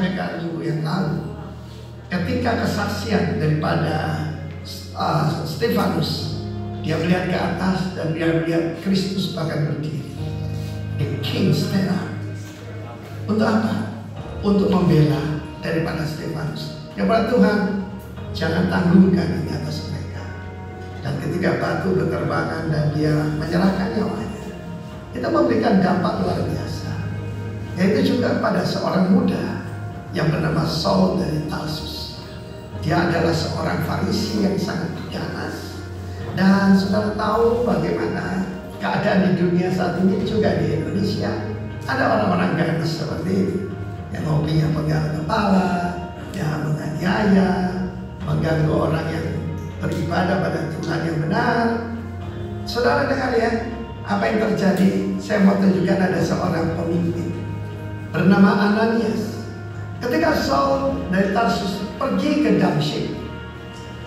sampaikan minggu yang lalu, ketika kesaksian daripada Stefanus, dia melihat ke atas dan dia melihat Kristus bahkan berdiri. The King stand up. Untuk apa? Untuk membela daripada Stefanus. Kepada Tuhan, jangan tanggungkan ini atas mereka. Dan ketika batu berterbangan dan dia menyerahkan nyawanya, itu memberikan dampak luar biasa. Yaitu juga pada seorang muda yang bernama Saul dari Tarsus. Dia adalah seorang Farisi yang sangat ganas. Dan saudara tahu bagaimana keadaan di dunia saat ini juga di Indonesia. Ada orang-orang ganas seperti ini, yang hobinya pegang kepala, yang menganiaya, mengganggu orang yang beribadah pada Tuhan yang benar. Saudara dengar ya, apa yang terjadi? Saya mau tunjukkan ada seorang pemimpin bernama Ananias. Ketika Saul dari Tarsus pergi ke Damsyik,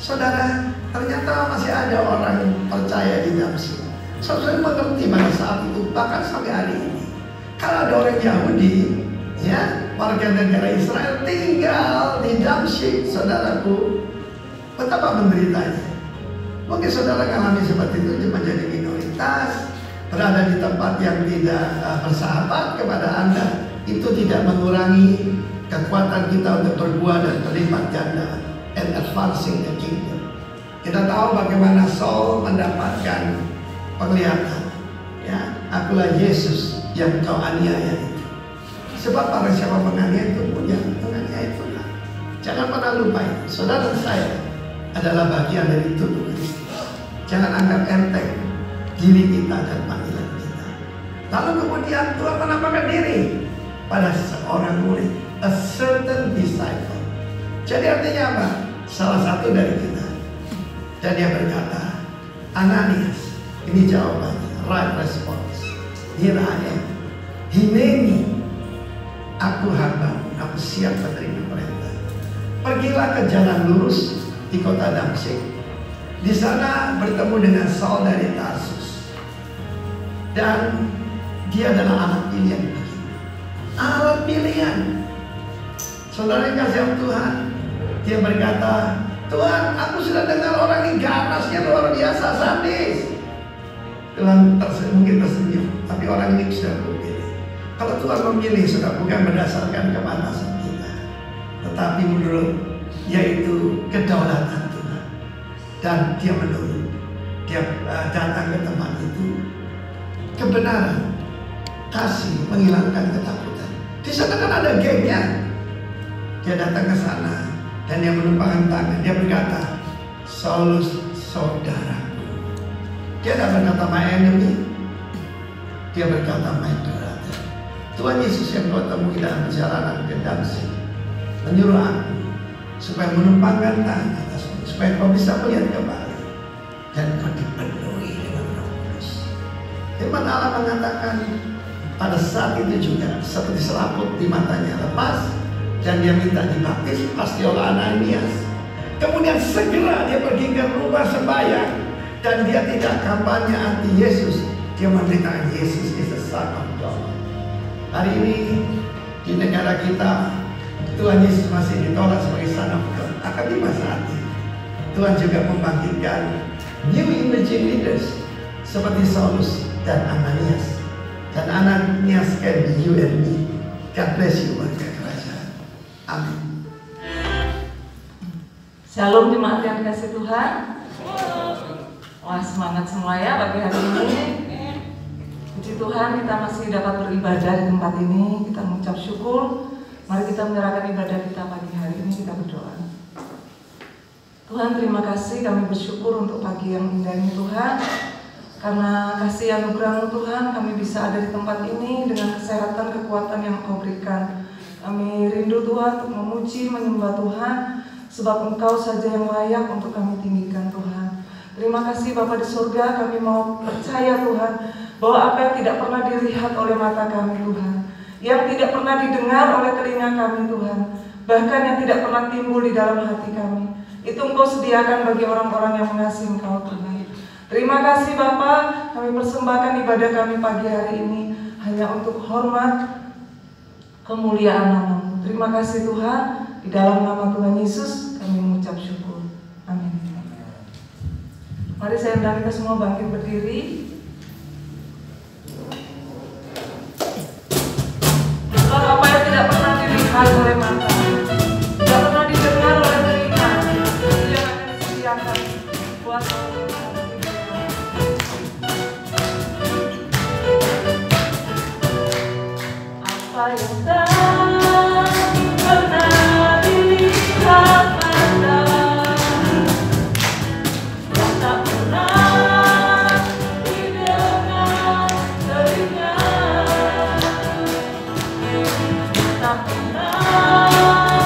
saudara, ternyata masih ada orang yang percaya di Damsyik. Saudara mengerti pada saat itu, bahkan sampai hari ini, kalau ada orang Yahudi, ya, warga negara Israel tinggal di Damsyik, saudaraku, betapa menderitanya. Mungkin saudara mengalami seperti itu, menjadi minoritas, berada di tempat yang tidak bersahabat kepada Anda. Itu tidak mengurangi kekuatan kita untuk berbuah dan berlipat ganda and advancing the kingdom. Kita tahu bagaimana Saul mendapatkan penglihatan, ya, akulah Yesus yang kau aniaya itu. Sebab para siapa menganiaya itu punya menganiaya itulah. Jangan pernah lupa itu. Saudara saya adalah bagian dari tubuh Kristus. Jangan anggap enteng diri kita dan panggilan kita. Lalu kemudian Tuhan menampakkan diri pada seorang murid, a certain disciple. Jadi artinya apa? Salah satu dari kita. Dan dia berkata, Ananias, ini jawabannya, right response. Here I am. Hineni, aku hamba, aku siap menerima perintah. Pergilah ke jalan lurus di kota Damsyik. Di sana bertemu dengan Saul dari Tarsus. Dan dia adalah anak pilihan bagi. Alat pilihan. Saudara yang kasih Tuhan, dia berkata, Tuhan, aku sudah dengar orang ini ganasnya luar biasa, sadis. Tuhan mungkin tersenyum, tapi orang ini sudah memilih. Kalau Tuhan memilih, sudah bukan berdasarkan kepanasan kita, tetapi menurut yaitu kedaulatan Tuhan. Dan dia menurut, dia datang ke tempat itu, kebenaran, kasih, menghilangkan ketakutan. Di sana kan ada gengnya. Dia datang ke sana dan dia menumpangkan tangan. Dia berkata, Saulus, saudaraku. Dia tidak berkata my enemy. Dia berkata my brother. Tuhan Yesus yang kau temui dalam perjalanan ke Damsyik menyuruh aku supaya menumpangkan tangan atasmu, supaya kau bisa melihat kembali dan kau dipenuhi dengan Roh Kudus. Firman Allah mengatakan pada saat itu juga seperti selaput di matanya lepas dan dia minta dibaptis pasti oleh Ananias. Kemudian segera dia pergi ke rumah sembahyang dan dia tidak kampanye anti Yesus. Dia memberitakan Yesus is the Son of God. Hari ini di negara kita Tuhan Yesus masih ditolak sebagai Son of God. Akan di masa ini Tuhan juga membangkitkan new emerging leaders seperti Saulus dan Ananias. Dan Ananias can be you and me. God bless you warga kerajaan. Amin. Shalom jemaat yang dikasih Tuhan. Wah, semangat semua ya pagi hari ini. Puji Tuhan kita masih dapat beribadah di tempat ini. Kita mengucap syukur. Mari kita menyerahkan ibadah kita pagi hari ini. Kita berdoa. Tuhan, terima kasih, kami bersyukur untuk pagi yang indah ini Tuhan. Karena kasih anugerah-Mu Tuhan, kami bisa ada di tempat ini dengan kesehatan, kekuatan yang Kau berikan. Kami rindu Tuhan untuk memuji, menyembah Tuhan, sebab Engkau saja yang layak untuk kami tinggikan Tuhan. Terima kasih Bapa di surga, kami mau percaya Tuhan, bahwa apa yang tidak pernah dilihat oleh mata kami Tuhan, yang tidak pernah didengar oleh telinga kami Tuhan, bahkan yang tidak pernah timbul di dalam hati kami, itu Engkau sediakan bagi orang-orang yang mengasihi Engkau Tuhan. Terima kasih Bapa, kami persembahkan ibadah kami pagi hari ini hanya untuk hormat kemuliaan nama-Mu Terima kasih Tuhan, di dalam nama Tuhan Yesus kami mengucap syukur. Amin. Mari saya undang kita semua bangkit berdiri. Apa yang tidak pernah dilihat oleh mata, tidak pernah didengar oleh telinga, itu yang akan disediakan buat apa yang tak pernah dilihat mata, yang tak pernah didengar telinga, tak pernah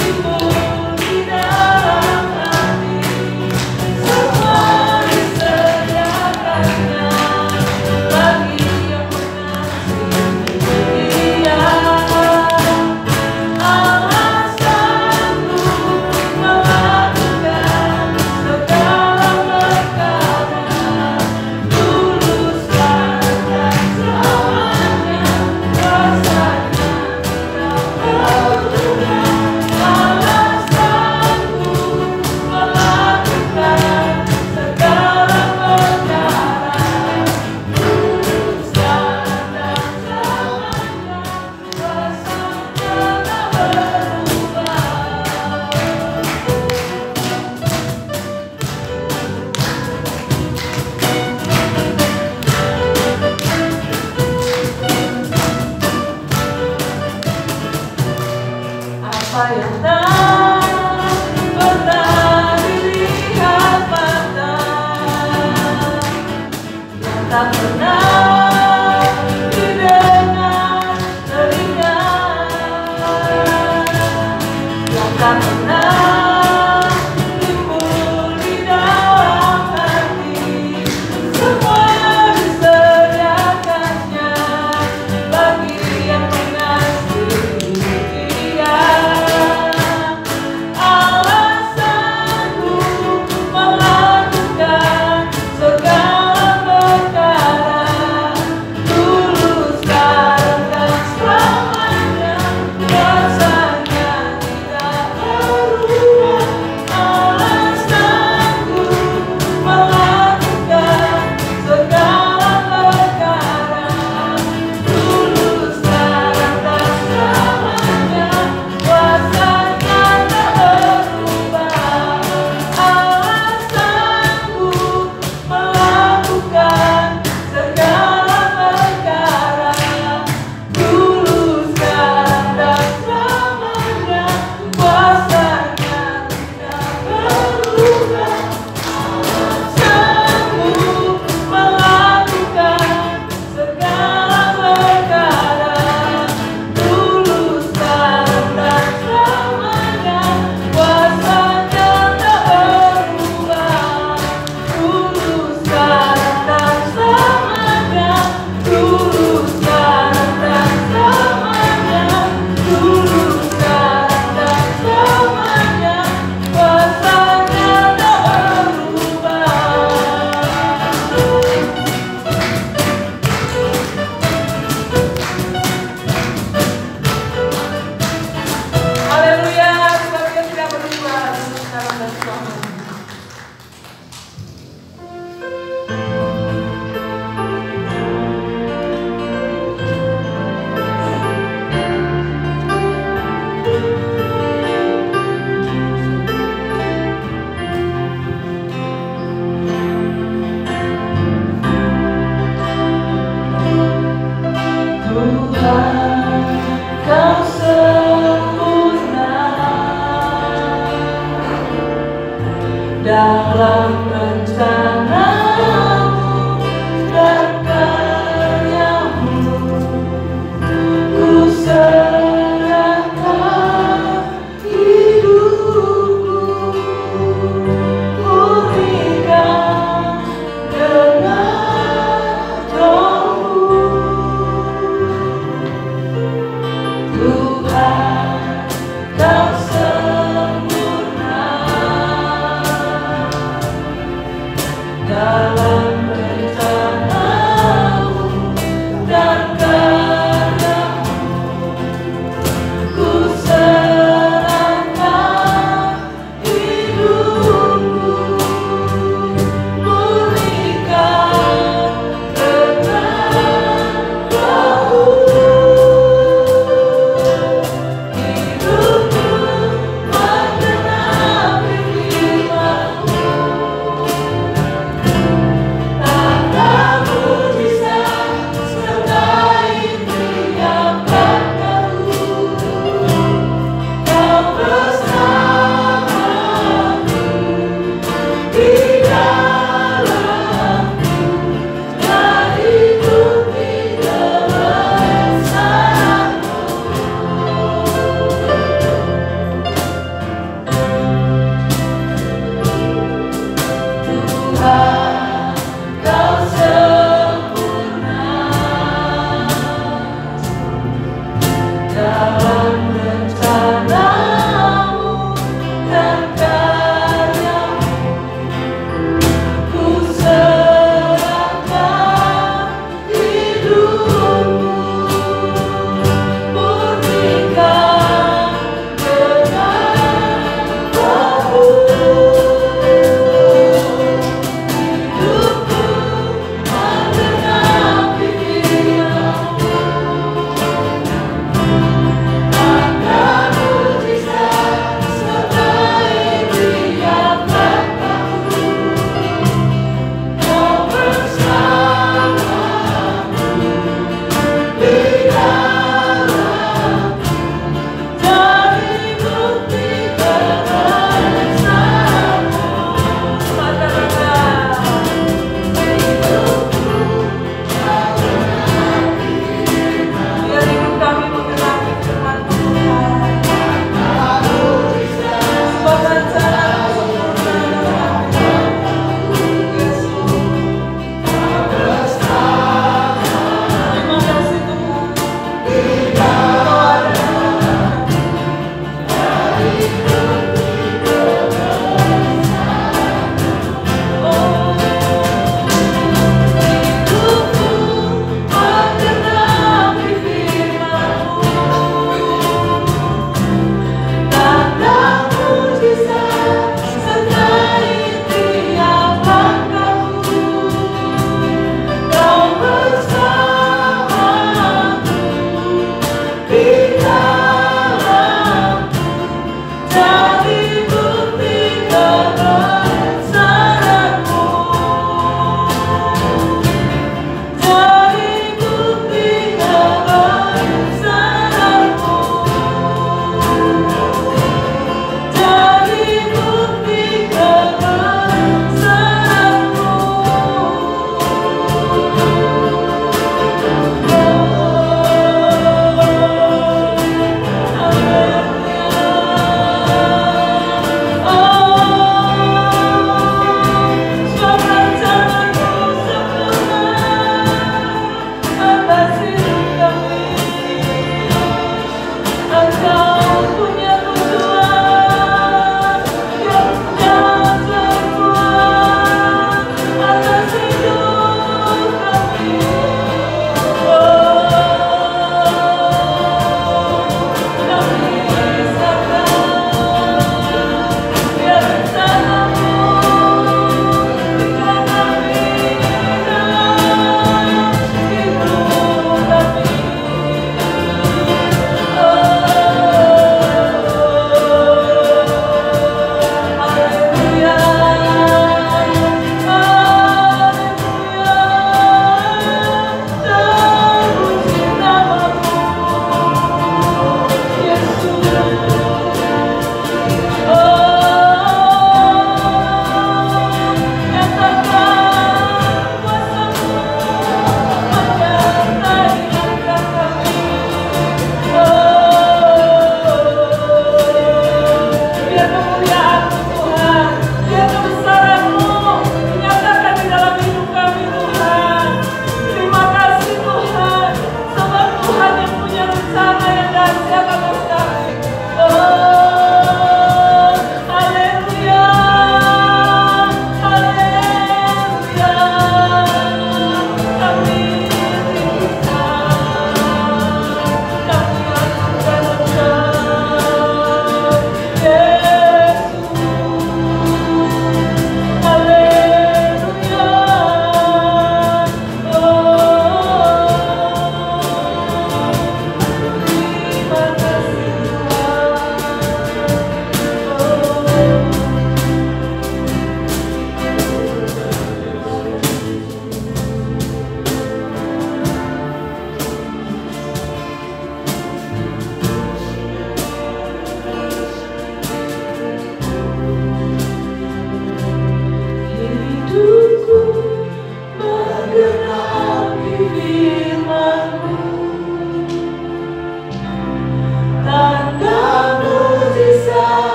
timbul di dalam hati, semua disediakannya bagi yang mengasihi Dia. Alasanku melakukan segala perkara, tuluskan dan selamanya kuasanya tak berubah. Alasanku melakukan segala perkara, tuluskan dan selamanya kuasanya tak berubah. Apa yang tak pernah dilihat mata, yang tak pernah didengar telinga, yang tak pernah timbul di dalam hati, semua disediakannya bagi yang mengasihi Dia. Alasanku melakukan segala perkara,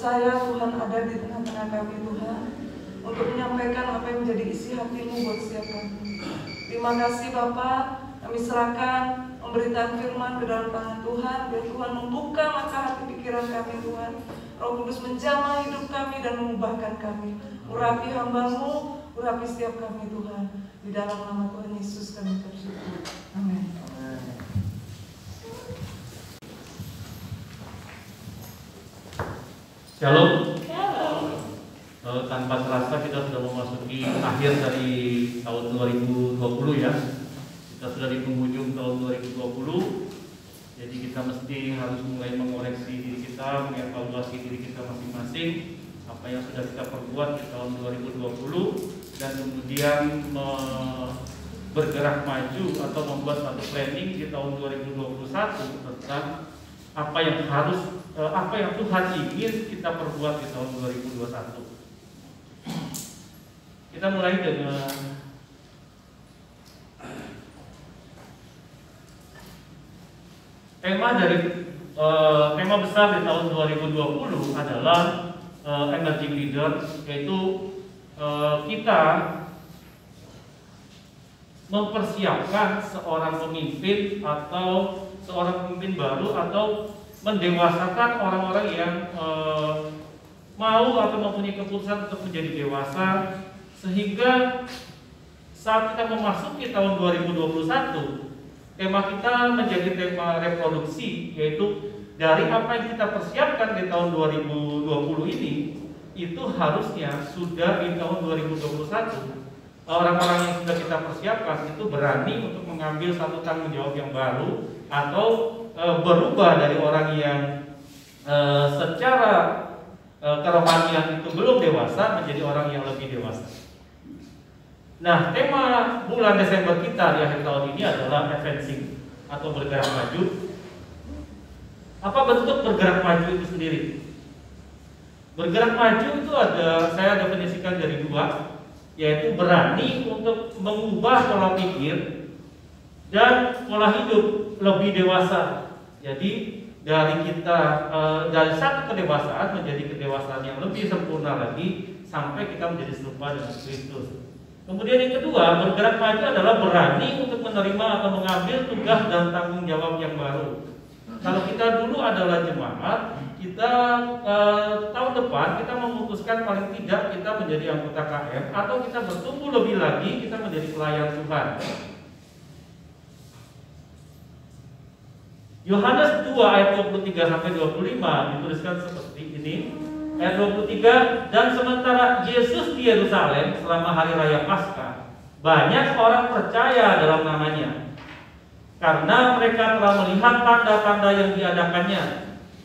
percaya Tuhan ada di tengah-tengah kami Tuhan, untuk menyampaikan apa yang menjadi isi hati-Mu buat setiap kami. Terima kasih Bapak, kami serahkan pemberitaan firman ke dalam tangan Tuhan, biar Tuhan membuka mata hati pikiran kami Tuhan. Roh Kudus menjamah hidup kami dan mengubahkan kami. Urapi hamba-Mu, urapi setiap kami Tuhan. Di dalam nama Tuhan Yesus kami bersyukur. Amin. Shalom. Tanpa terasa kita sudah memasuki akhir dari tahun 2020 ya. Kita sudah di penghujung tahun 2020. Jadi kita mesti harus mulai mengoreksi diri kita, mengevaluasi diri kita masing-masing, apa yang sudah kita perbuat di tahun 2020, dan kemudian bergerak maju atau membuat satu planning di tahun 2021 tentang apa yang Tuhan ingin kita perbuat di tahun 2021. Kita mulai dengan tema besar di tahun 2020 adalah emerging leader, yaitu kita mempersiapkan seorang pemimpin atau seorang pemimpin baru, atau mendewasakan orang-orang yang mau atau mempunyai keputusan untuk menjadi dewasa, sehingga saat kita memasuki tahun 2021, tema kita menjadi tema reproduksi, yaitu dari apa yang kita persiapkan di tahun 2020 ini, itu harusnya sudah di tahun 2021 orang-orang yang sudah kita persiapkan itu berani untuk mengambil satu tanggung jawab yang baru, atau berubah dari orang yang secara kerohanian itu belum dewasa menjadi orang yang lebih dewasa. Nah, tema bulan Desember kita di akhir tahun ini adalah advancing atau bergerak maju. Apa bentuk bergerak maju itu sendiri? Bergerak maju itu saya definisikan dari dua, yaitu berani untuk mengubah pola pikir dan pola hidup lebih dewasa. Jadi dari satu kedewasaan menjadi kedewasaan yang lebih sempurna lagi sampai kita menjadi serupa dengan Kristus. Kemudian yang kedua, bergerak maju adalah berani untuk menerima atau mengambil tugas dan tanggung jawab yang baru. Kalau kita dulu adalah jemaat, kita tahun depan kita memutuskan paling tidak kita menjadi anggota KM atau kita bertumbuh lebih lagi, kita menjadi pelayan Tuhan. Yohanes 2 ayat 23 sampai 25 dituliskan seperti ini. Ayat 23, dan sementara Yesus di Yerusalem selama hari raya Paskah, banyak orang percaya dalam namanya karena mereka telah melihat tanda-tanda yang diadakannya.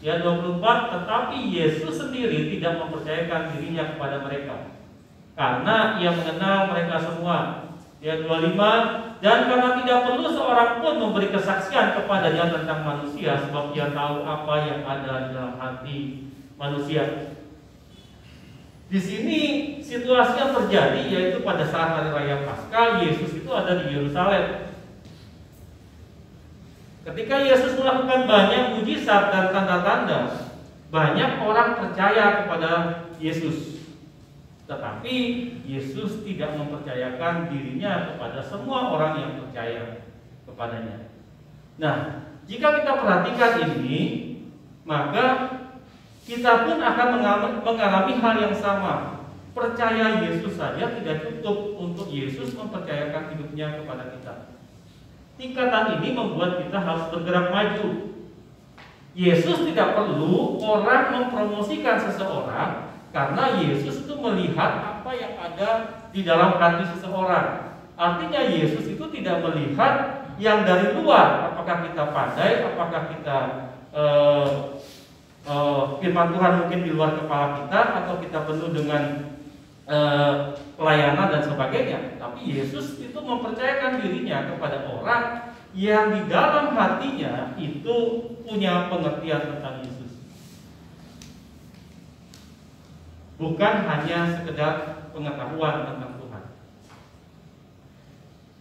Ayat 24, tetapi Yesus sendiri tidak mempercayakan dirinya kepada mereka karena ia mengenal mereka semua. Ayat 25, dan karena tidak perlu seorang pun memberi kesaksian kepadanya tentang manusia, sebab ia tahu apa yang ada di dalam hati manusia. Di sini situasi yang terjadi yaitu pada saat hari raya Paskah, Yesus itu ada di Yerusalem. Ketika Yesus melakukan banyak mujizat dan tanda-tanda, banyak orang percaya kepada Yesus. Tetapi Yesus tidak mempercayakan dirinya kepada semua orang yang percaya kepadanya. Nah, jika kita perhatikan ini, maka kita pun akan mengalami hal yang sama. Percaya Yesus saja tidak cukup untuk Yesus mempercayakan hidupnya kepada kita. Tingkatan ini membuat kita harus bergerak maju. Yesus tidak perlu orang mempromosikan seseorang, karena Yesus itu melihat apa yang ada di dalam hati seseorang. Artinya Yesus itu tidak melihat yang dari luar, apakah kita pandai, apakah kita firman Tuhan mungkin di luar kepala kita, atau kita penuh dengan pelayanan dan sebagainya. Tapi Yesus itu mempercayakan dirinya kepada orang yang di dalam hatinya itu punya pengertian tentang Yesus, bukan hanya sekedar pengetahuan tentang Tuhan.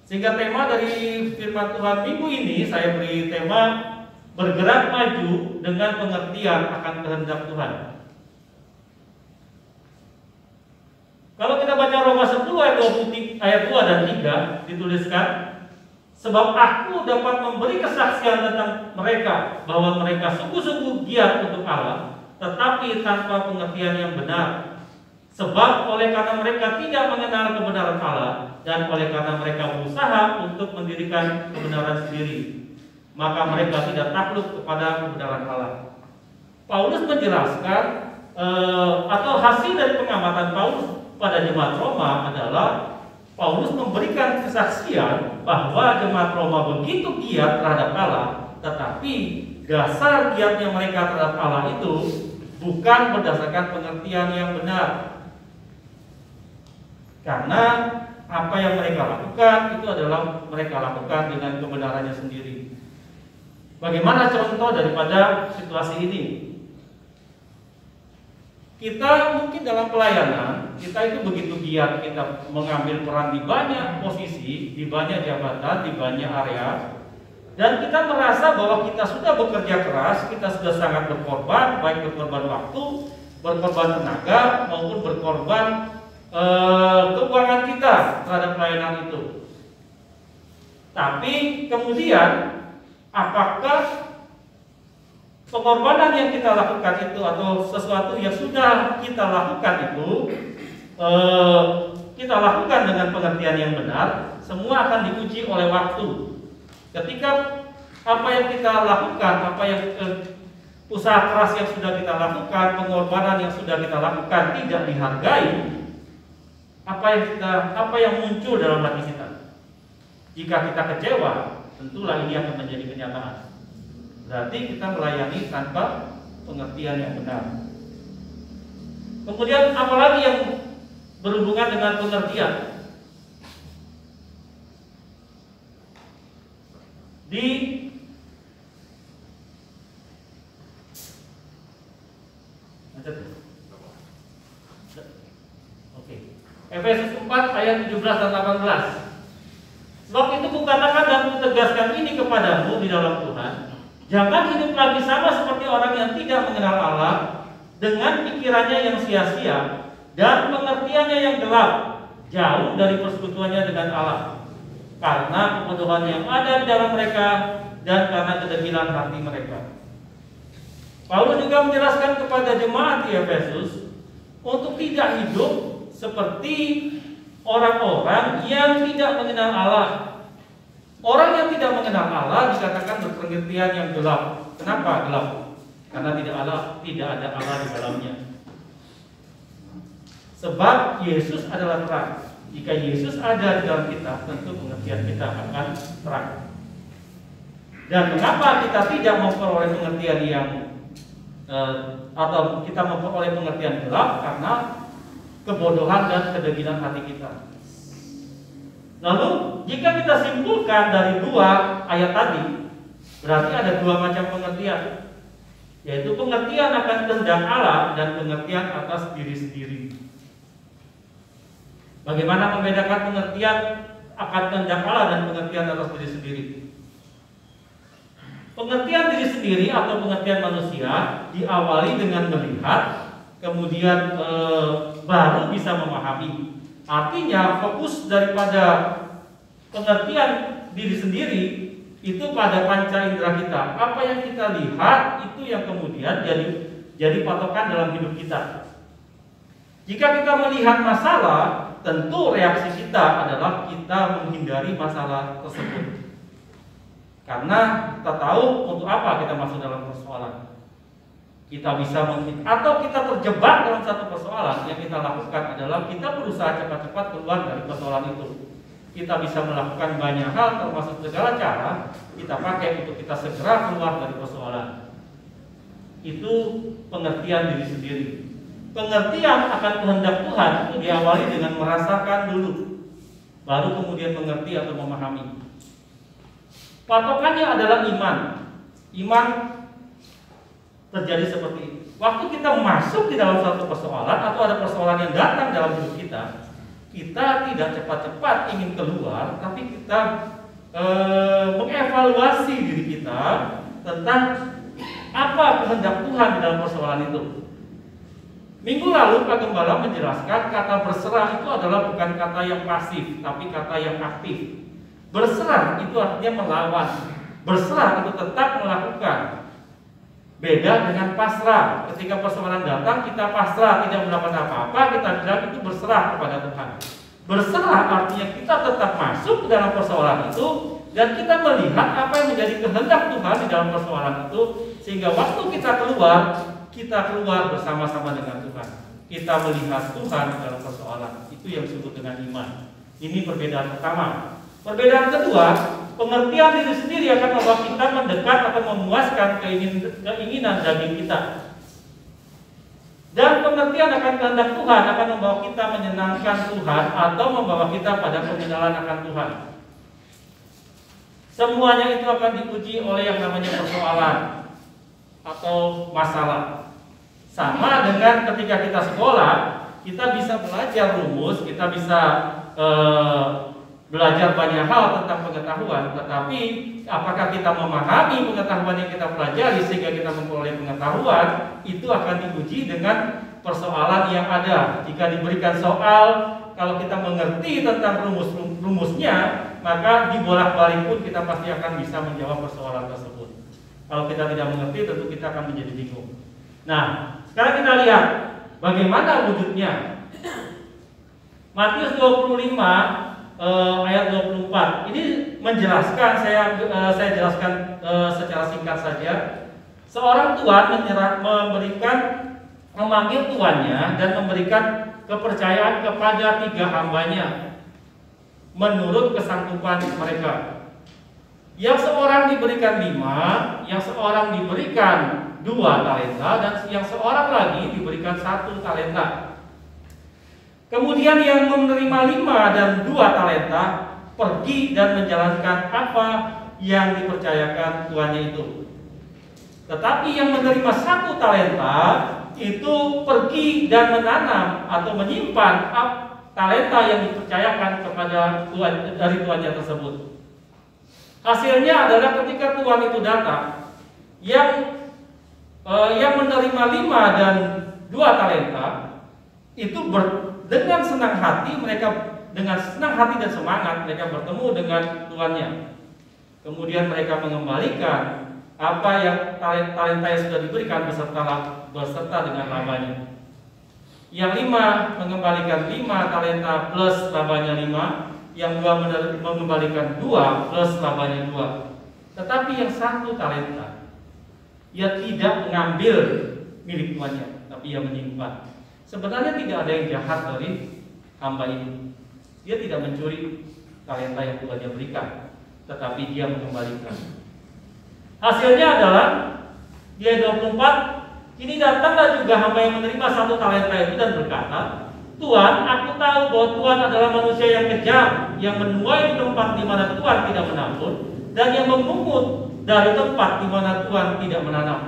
Sehingga tema dari firman Tuhan minggu ini saya beri tema bergerak maju dengan pengertian akan kehendak Tuhan. Kalau kita baca Roma 10 ayat 2 dan 3 dituliskan, sebab aku dapat memberi kesaksian tentang mereka bahwa mereka sungguh-sungguh giat untuk Allah, tetapi tanpa pengertian yang benar. Sebab oleh karena mereka tidak mengenal kebenaran Allah, dan oleh karena mereka berusaha untuk mendirikan kebenaran sendiri, maka mereka tidak takluk kepada kebenaran Allah. Paulus menjelaskan atau hasil dari pengamatan Paulus pada jemaat Roma adalah Paulus memberikan kesaksian bahwa jemaat Roma begitu giat terhadap Allah, tetapi dasar giatnya mereka terhadap Allah itu bukan berdasarkan pengertian yang benar. Karena apa yang mereka lakukan itu adalah mereka lakukan dengan kebenarannya sendiri. Bagaimana contoh daripada situasi ini? Kita mungkin dalam pelayanan, kita itu begitu giat, kita mengambil peran di banyak posisi, di banyak jabatan, di banyak area, dan kita merasa bahwa kita sudah bekerja keras, kita sudah sangat berkorban, baik berkorban waktu, berkorban tenaga, maupun berkorban keuangan kita terhadap pelayanan itu. Tapi kemudian apakah pengorbanan yang kita lakukan itu atau sesuatu yang sudah kita lakukan itu kita lakukan dengan pengertian yang benar? Semua akan diuji oleh waktu. Ketika apa yang kita lakukan, apa yang usaha keras yang sudah kita lakukan, pengorbanan yang sudah kita lakukan tidak dihargai, apa yang muncul dalam hati kita? Jika kita kecewa, tentulah ini akan menjadi kenyataan. Berarti kita melayani tanpa pengertian yang benar. Kemudian apalagi yang berhubungan dengan pengertian? di Efesus 4 ayat 17 dan 18. Sebab itu kukatakan dan kutegaskan ini kepadamu di dalam Tuhan, jangan hidup lagi sama seperti orang yang tidak mengenal Allah, dengan pikirannya yang sia-sia dan pengertiannya yang gelap, jauh dari persekutuannya dengan Allah, karena kebodohan yang ada di dalam mereka dan karena kedegilan hati mereka. Paulus juga menjelaskan kepada jemaat di Efesus untuk tidak hidup seperti orang-orang yang tidak mengenal Allah. Orang yang tidak mengenal Allah dikatakan berpengertian yang gelap. Kenapa gelap? Karena tidak ada Allah di dalamnya. Sebab Yesus adalah terang. Jika Yesus ada di dalam kita, tentu pengertian kita akan terang. Dan mengapa kita tidak memperoleh pengertian yang atau kita memperoleh pengertian gelap? Karena kebodohan dan kedegilan hati kita. Lalu jika kita simpulkan dari dua ayat tadi, berarti ada dua macam pengertian, yaitu pengertian akan kehendak Allah dan pengertian atas diri sendiri. Bagaimana membedakan pengertian akan kehendak Allah dan pengertian atas diri sendiri? Pengertian diri sendiri atau pengertian manusia diawali dengan melihat, kemudian baru bisa memahami. Artinya fokus daripada pengertian diri sendiri itu pada panca indera kita. Apa yang kita lihat itu yang kemudian jadi patokan dalam hidup kita. Jika kita melihat masalah, tentu reaksi kita adalah kita menghindari masalah tersebut. Karena kita tahu untuk apa kita masuk dalam persoalan. Kita bisa atau kita terjebak dalam satu persoalan. Yang kita lakukan adalah kita berusaha cepat-cepat keluar dari persoalan itu. Kita bisa melakukan banyak hal, termasuk segala cara kita pakai untuk kita segera keluar dari persoalan. Itu pengertian diri sendiri. Pengertian akan kehendak Tuhan itu diawali dengan merasakan dulu, baru kemudian mengerti atau memahami. Patokannya adalah iman. Iman terjadi seperti ini. Waktu kita masuk di dalam suatu persoalan atau ada persoalan yang datang dalam hidup kita, kita tidak cepat-cepat ingin keluar, tapi kita mengevaluasi diri kita tentang apa kehendak Tuhan di dalam persoalan itu. Minggu lalu Pak Gembala menjelaskan kata berserah itu adalah bukan kata yang pasif, tapi kata yang aktif. Berserah itu artinya melawan. Berserah itu tetap melakukan. Beda dengan pasrah. Ketika persoalan datang kita pasrah, tidak melakukan apa-apa, kita bilang itu berserah kepada Tuhan. Berserah artinya kita tetap masuk ke dalam persoalan itu dan kita melihat apa yang menjadi kehendak Tuhan di dalam persoalan itu, sehingga waktu kita keluar bersama-sama dengan Tuhan. Kita melihat Tuhan di dalam persoalan. Itu yang disebut dengan iman. Ini perbedaan pertama. Perbedaan kedua, pengertian diri sendiri akan membawa kita mendekat atau memuaskan keinginan daging kita. Dan pengertian akan kehendak Tuhan akan membawa kita menyenangkan Tuhan atau membawa kita pada pengenalan akan Tuhan. Semuanya itu akan diuji oleh yang namanya persoalan atau masalah. Sama dengan ketika kita sekolah, kita bisa belajar rumus, kita bisa belajar banyak hal tentang pengetahuan, tetapi apakah kita memahami pengetahuan yang kita pelajari sehingga kita memperoleh pengetahuan, itu akan diuji dengan persoalan yang ada. Jika diberikan soal, kalau kita mengerti tentang rumusnya, maka dibolak-balik pun kita pasti akan bisa menjawab persoalan tersebut. Kalau kita tidak mengerti, tentu kita akan menjadi bingung. Nah, sekarang kita lihat bagaimana wujudnya. Matius 25 ayat 24 ini menjelaskan, saya jelaskan secara singkat saja. Seorang tuan memanggil tuannya dan memberikan kepercayaan kepada 3 hambanya menurut kesanggupan mereka. Yang seorang diberikan 5, yang seorang diberikan 2 talenta, dan yang seorang lagi diberikan 1 talenta. Kemudian yang menerima 5 dan 2 talenta pergi dan menjalankan apa yang dipercayakan tuannya itu. Tetapi yang menerima 1 talenta itu pergi dan menanam atau menyimpan talenta yang dipercayakan kepada tuan dari tuannya tersebut. Hasilnya adalah ketika tuan itu datang, yang menerima 5 dan 2 talenta itu dengan senang hati dengan senang hati dan semangat mereka bertemu dengan tuannya. Kemudian mereka mengembalikan apa yang talenta yang sudah diberikan beserta dengan labanya. Yang 5 mengembalikan 5 talenta plus labanya 5, yang 2 mengembalikan 2 plus labanya 2. Tetapi yang 1 talenta, ia tidak mengambil milik tuannya, tapi ia menyimpan. Sebenarnya tidak ada yang jahat dari hamba ini. Dia tidak mencuri talenta yang Tuhan dia berikan, tetapi dia mengembalikan. Hasilnya adalah di ayat 24, kini datanglah juga hamba yang menerima 1 talenta itu dan berkata, Tuhan, aku tahu bahwa Tuhan adalah manusia yang kejam, yang menuai di tempat di mana Tuhan tidak menabur, dan yang memungut dari tempat di mana Tuhan tidak menanam.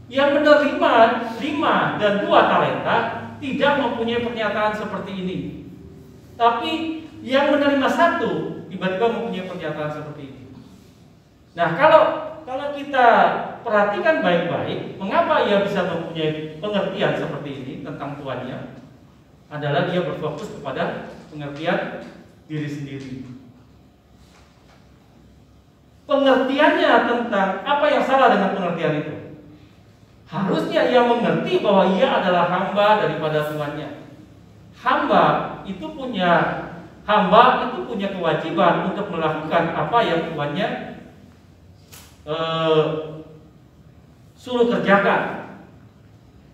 Yang menerima 5 dan 2 talenta tidak mempunyai pernyataan seperti ini. Tapi yang menerima 1 tiba-tiba mempunyai pernyataan seperti ini. Nah, kalau kita perhatikan baik-baik, mengapa ia bisa mempunyai pengertian seperti ini tentang tuannya? Adalah dia berfokus kepada pengertian diri sendiri. Pengertiannya tentang apa yang salah dengan pengertian itu? Harusnya ia mengerti bahwa ia adalah hamba daripada tuannya. Hamba itu punya kewajiban untuk melakukan apa yang tuannya suruh kerjakan.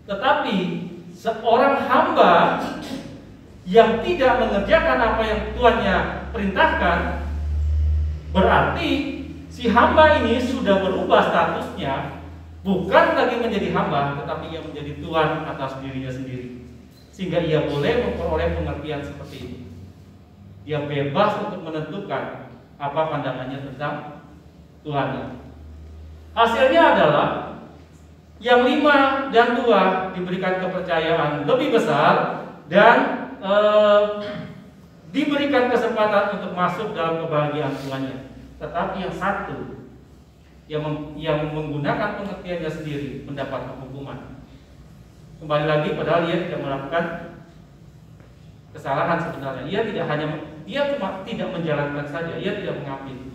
Tetapi seorang hamba yang tidak mengerjakan apa yang tuannya perintahkan, berarti si hamba ini sudah berubah statusnya, bukan lagi menjadi hamba, tetapi ia menjadi tuan atas dirinya sendiri. Sehingga ia boleh memperoleh pengertian seperti ini. Dia bebas untuk menentukan apa pandangannya tentang Tuhannya. Hasilnya adalah yang 5 dan 2 diberikan kepercayaan lebih besar dan diberikan kesempatan untuk masuk dalam kebahagiaan Tuhannya. Tetapi yang 1 yang menggunakan pengertiannya sendiri mendapat hukuman. Kembali lagi, padahal ia tidak melakukan kesalahan sebenarnya. Ia cuma tidak menjalankan saja, ia tidak mengambil.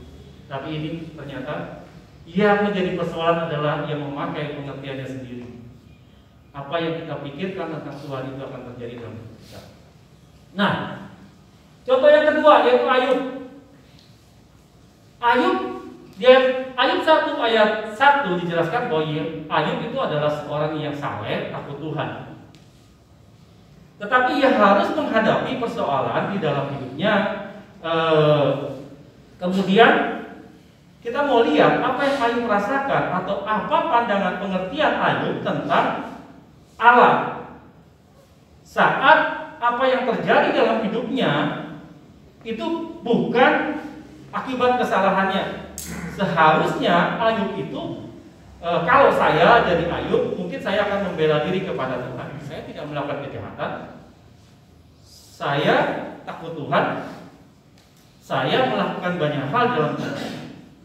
Tapi ini ternyata yang menjadi persoalan adalah ia memakai pengertiannya sendiri. Apa yang kita pikirkan tentang Tuhan itu akan terjadi dalam hidup kita. Nah, contoh yang kedua yaitu Ayub. Ayub 1 ayat 1 dijelaskan bahwa Ayub itu adalah seorang yang saleh, takut Tuhan. Tetapi ia harus menghadapi persoalan di dalam hidupnya. Kemudian kita mau lihat apa yang Ayub rasakan atau apa pandangan pengertian Ayub tentang Allah saat apa yang terjadi dalam hidupnya itu bukan akibat kesalahannya. Seharusnya Ayub itu kalau saya jadi Ayub, mungkin saya akan membela diri kepada Tuhan. Saya tidak melakukan kejahatan, saya takut Tuhan, saya melakukan banyak hal dalam Tuhan.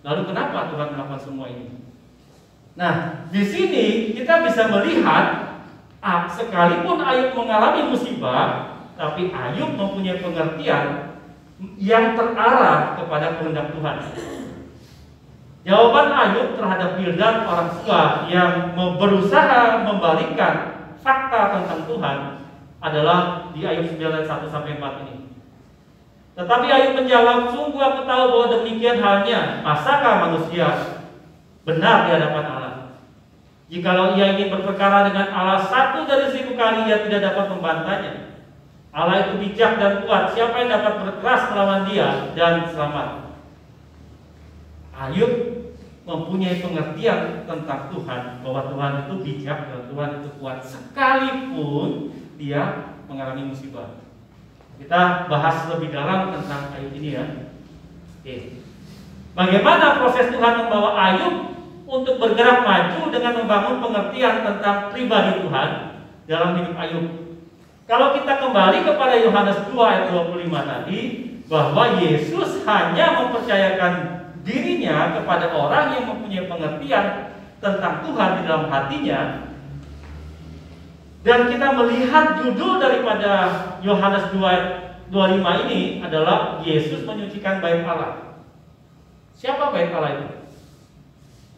Lalu kenapa Tuhan melakukan semua ini? Nah, di sini kita bisa melihat sekalipun Ayub mengalami musibah, tapi Ayub mempunyai pengertian yang terarah kepada kehendak Tuhan. Jawaban Ayub terhadap Bildad orang tua yang berusaha membalikkan fakta tentang Tuhan adalah di Ayub 9 ayat 1 sampai 4 ini. Tetapi Ayub menjawab, sungguh aku tahu bahwa demikian halnya, masakah manusia benar di hadapan Allah? Jikalau ia ingin berperkara dengan Allah 1 dari 1000 kali, ia tidak dapat membantahnya. Allah itu bijak dan kuat, siapa yang dapat berkeras melawan dia dan selamat? Ayub mempunyai pengertian tentang Tuhan, bahwa Tuhan itu bijak dan Tuhan itu kuat sekalipun dia mengalami musibah. Kita bahas lebih dalam tentang Ayub ini ya. Oke. Bagaimana proses Tuhan membawa Ayub untuk bergerak maju dengan membangun pengertian tentang pribadi Tuhan dalam hidup Ayub. Kalau kita kembali kepada Yohanes 2 ayat 25 tadi, bahwa Yesus hanya mempercayakan dirinya kepada orang yang mempunyai pengertian tentang Tuhan di dalam hatinya. Dan kita melihat judul daripada Yohanes 2 ayat 25 ini adalah Yesus menyucikan bait Allah. Siapa bait Allah itu?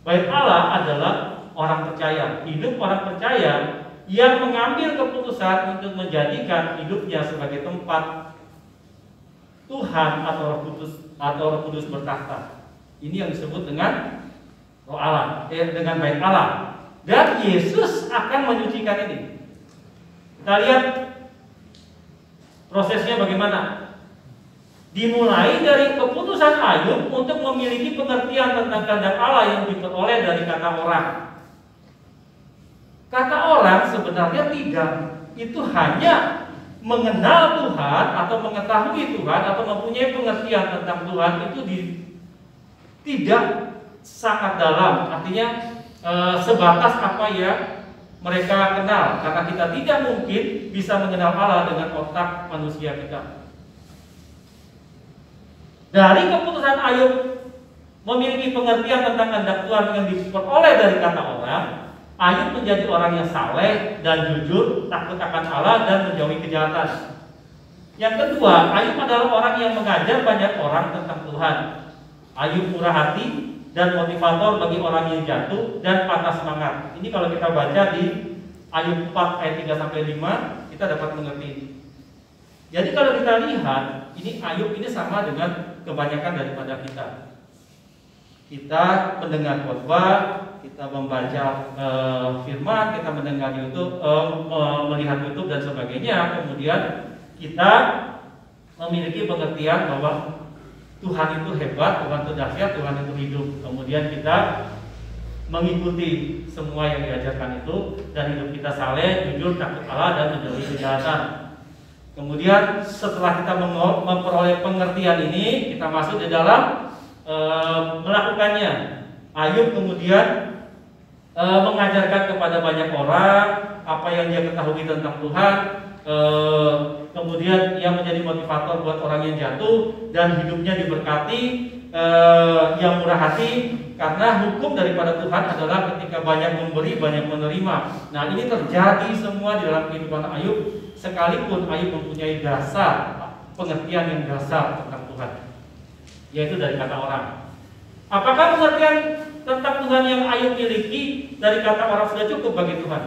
Bait Allah adalah orang percaya, hidup orang percaya yang mengambil keputusan untuk menjadikan hidupnya sebagai tempat Tuhan atau Roh Kudus bertahta. Ini yang disebut dengan Roh Allah, dengan bait Allah. Dan Yesus akan menyucikan ini. Kita lihat prosesnya bagaimana. Dimulai dari keputusan Ayub untuk memiliki pengertian tentang kehendak Allah yang diperoleh dari kata orang. Kata orang sebenarnya tidak, itu hanya mengenal Tuhan atau mengetahui Tuhan atau mempunyai pengertian tentang Tuhan itu tidak sangat dalam. Artinya sebatas apa yang mereka kenal, karena kita tidak mungkin bisa mengenal Allah dengan otak manusia kita. Dari keputusan Ayub memiliki pengertian tentang kehendak Tuhan yang diperoleh dari kata orang, Ayub menjadi orang yang saleh dan jujur, takut akan Allah dan menjauhi kejahatan. Yang kedua, Ayub adalah orang yang mengajar banyak orang tentang Tuhan. Ayub murah hati dan motivator bagi orang yang jatuh dan patah semangat. Ini kalau kita baca di Ayub 4 ayat 3-5, kita dapat mengerti. Jadi kalau kita lihat, ini Ayub ini sama dengan kebanyakan daripada kita. Kita mendengar khotbah, kita membaca firman, kita mendengar YouTube, melihat YouTube dan sebagainya. Kemudian kita memiliki pengertian bahwa Tuhan itu hebat, Tuhan itu dahsyat, Tuhan itu hidup. Kemudian kita mengikuti semua yang diajarkan itu dan hidup kita saleh, jujur, takut Allah dan menjauhi kejahatan. Kemudian setelah kita memperoleh pengertian ini, kita masuk di dalam melakukannya. Ayub kemudian mengajarkan kepada banyak orang apa yang dia ketahui tentang Tuhan. Kemudian ia menjadi motivator buat orang yang jatuh dan hidupnya diberkati, yang murah hati, karena hukum daripada Tuhan adalah ketika banyak memberi, banyak menerima. Nah, ini terjadi semua di dalam kehidupan Ayub, sekalipun Ayub mempunyai dasar pengertian yang dasar tentang Tuhan, yaitu dari kata orang. Apakah pengertian tentang Tuhan yang Ayub miliki dari kata orang sudah cukup bagi Tuhan?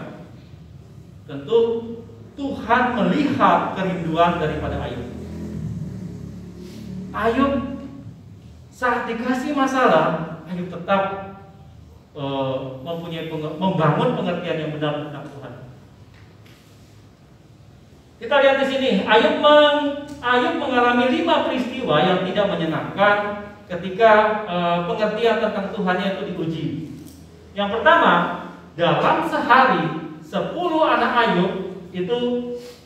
Tentu Tuhan melihat kerinduan daripada Ayub. Ayub saat dikasih masalah, Ayub tetap membangun pengertian yang benar tentang Tuhan. Kita lihat di sini, Ayub mengalami 5 peristiwa yang tidak menyenangkan ketika pengertian tentang Tuhannya itu diuji. Yang pertama, dalam sehari 10 anak Ayub itu